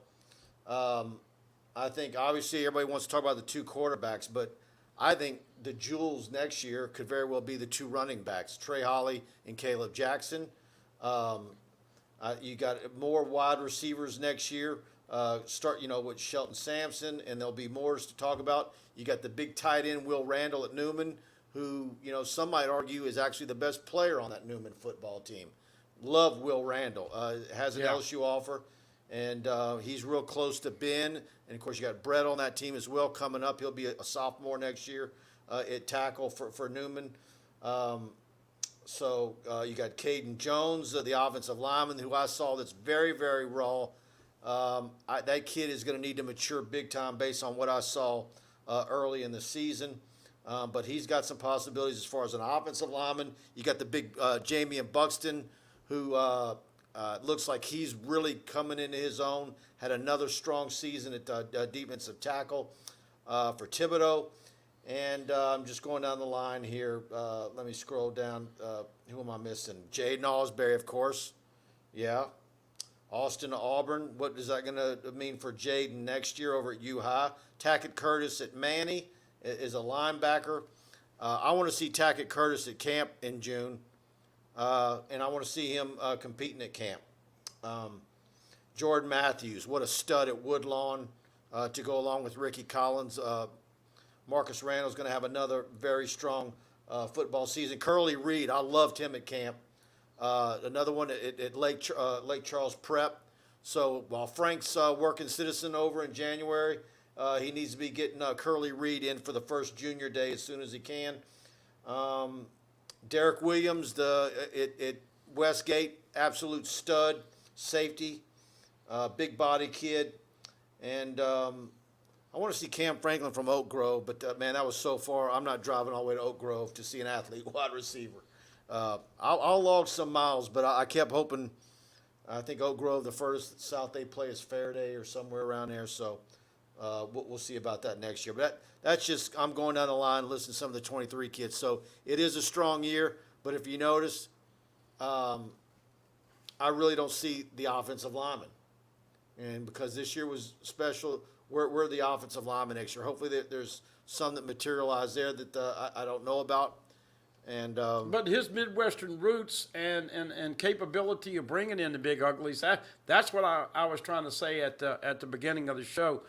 I think obviously everybody wants to talk about the two quarterbacks, but I think the jewels next year could very well be the two running backs, Trey Holly and Caleb Jackson. You got more wide receivers next year. Start, with Shelton Sampson, and there'll be more to talk about. You got the big tight end, Will Randall at Newman, who, some might argue is actually the best player on that Newman football team. Love Will Randall. Has an LSU offer, and he's real close to Ben. And, of course, you got Brett on that team as well coming up. He'll be a sophomore next year at tackle for Newman. So you got Kaden Jones, the offensive lineman, who I saw that's very, very raw. That kid is going to need to mature big time based on what I saw early in the season. But he's got some possibilities as far as an offensive lineman. You got the big Jamie Buxton, who looks like he's really coming into his own. Had another strong season at defensive tackle for Thibodeau. And I'm just going down the line here. Let me scroll down. Who am I missing? Jaden Osbury, of course. Yeah. Austin to Auburn. What is that going to mean for Jaden next year over at U-High? Tackett Curtis at Manny is a linebacker. I want to see Tackett Curtis at camp in June, and I want to see him competing at camp. Jordan Matthews, what a stud at Woodlawn to go along with Ricky Collins. Marcus Randall's going to have another very strong football season. Curly Reed, I loved him at camp. Another one at Lake Charles Prep. So while Frank's working Citizen over in January, he needs to be getting Curly Reed in for the first junior day as soon as he can. Derrick Williams at Westgate, absolute stud, safety, big body kid. And I want to see Cam Franklin from Oak Grove, but, man, that was so far. I'm not driving all the way to Oak Grove to see an athlete wide receiver. I'll log some miles, but I kept hoping. I think Oak Grove, the first South they play is Faraday or somewhere around there. So we'll see about that next year. But that's just, I'm going down the line, listening to some of the 23 kids. So it is a strong year. But if you notice, I really don't see the offensive linemen. And because this year was special, we're the offensive linemen next year. Hopefully there's some that materialize there that I don't know about. And but his Midwestern roots and capability of bringing in the big uglies, that's what I was trying to say at the beginning of the show.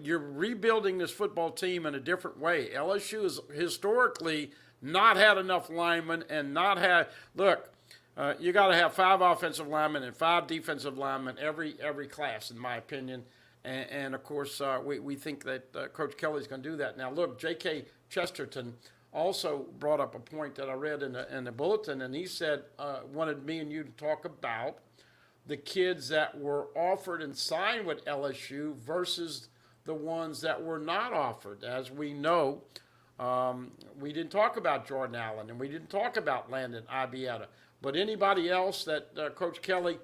You're rebuilding this football team in a different way. LSU has historically not had enough linemen and not had – look, you got to have 5 offensive linemen and 5 defensive linemen every class, in my opinion. And of course, we think that Coach Kelly's going to do that. Now, look, J.K. Chesterton – also brought up a point that I read in the bulletin, and he said, wanted me and you to talk about the kids that were offered and signed with LSU versus the ones that were not offered. As we know, we didn't talk about Jordan Allen, and we didn't talk about Landon Ibieta. But anybody else that Coach Kelly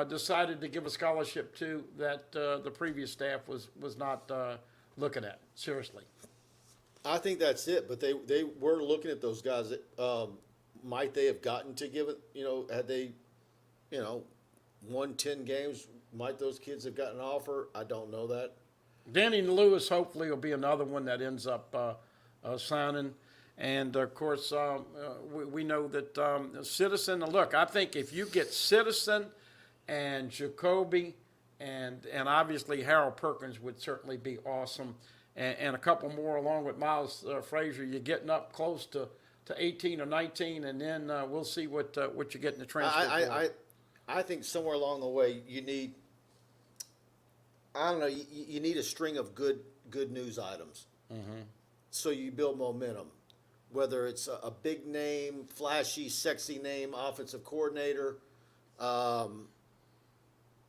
decided to give a scholarship to that the previous staff was not looking at, seriously. I think that's it, but they were looking at those guys that might they have gotten to give it, had they, won 10 games, might those kids have gotten an offer? I don't know that. Danny Lewis hopefully will be another one that ends up signing. And, of course, we know that Citizen, look, I think if you get Citizen and Jacoby, and obviously Harold Perkins would certainly be awesome, and a couple more along with Miles Frazier. You're getting up close to 18 or 19, and then we'll see what you get in the transfer portal. I think somewhere along the way you need, I don't know, you need a string of good news items. Mm-hmm. So you build momentum, whether it's a big name, flashy, sexy name, offensive coordinator,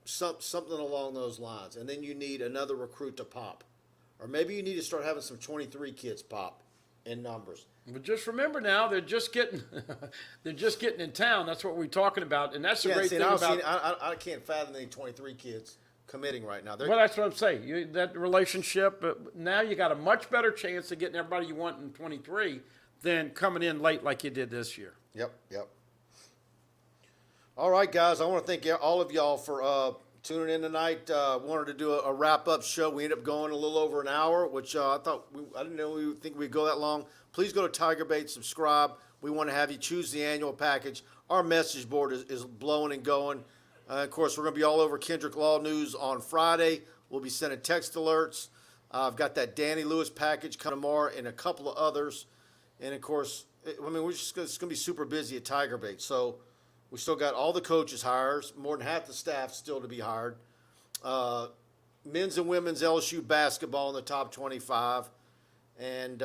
something along those lines. And then you need another recruit to pop. Or maybe you need to start having some 23 kids pop in numbers. But just remember now, they're just getting in town. That's what we're talking about, and that's the great thing about. I can't fathom any 23 kids committing right now. Well, that's what I'm saying. That relationship. Now you got a much better chance of getting everybody you want in 23 than coming in late like you did this year. Yep. All right, guys. I want to thank all of y'all for tuning in tonight. Wanted to do a wrap-up show. We ended up going a little over an hour, which I didn't know we would think we'd go that long. Please go to TigerBait, subscribe. We want to have you choose the annual package. Our message board is blowing and going. Of course, we're going to be all over Kendrick Law News on Friday. We'll be sending text alerts. I've got that Danny Lewis package coming tomorrow and a couple of others. And, of course, it's going to be super busy at TigerBait. So we still got all the coaches hires, more than half the staff still to be hired. Men's and women's LSU basketball in the top 25. And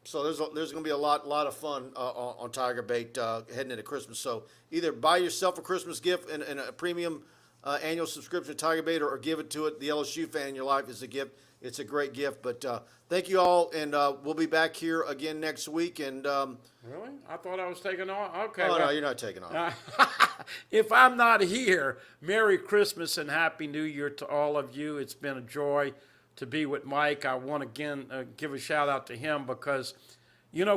so there's going to be a lot of fun on TigerBait heading into Christmas. So either buy yourself a Christmas gift and a premium annual subscription to TigerBait, or give it to it. The LSU fan in your life is a gift. It's a great gift. But thank you all, and we'll be back here again next week. And really, I thought I was taking off. Okay. Oh, no, you're not taking off. If I'm not here, Merry Christmas and Happy New Year to all of you. It's been a joy to be with Mike. I want to again give a shout out to him because,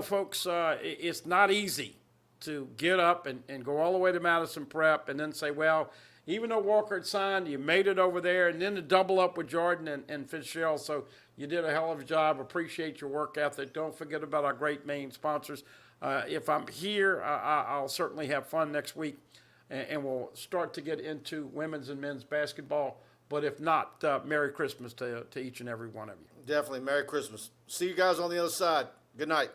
folks, it's not easy to get up and go all the way to Madison Prep and then say, well, even though Walker had signed, you made it over there, and then to double up with Jordan and Fitzgerald. So you did a hell of a job. Appreciate your work ethic. Don't forget about our great main sponsors. If I'm here, I'll certainly have fun next week, and we'll start to get into women's and men's basketball. But if not, Merry Christmas to each and every one of you. Definitely. Merry Christmas. See you guys on the other side. Good night.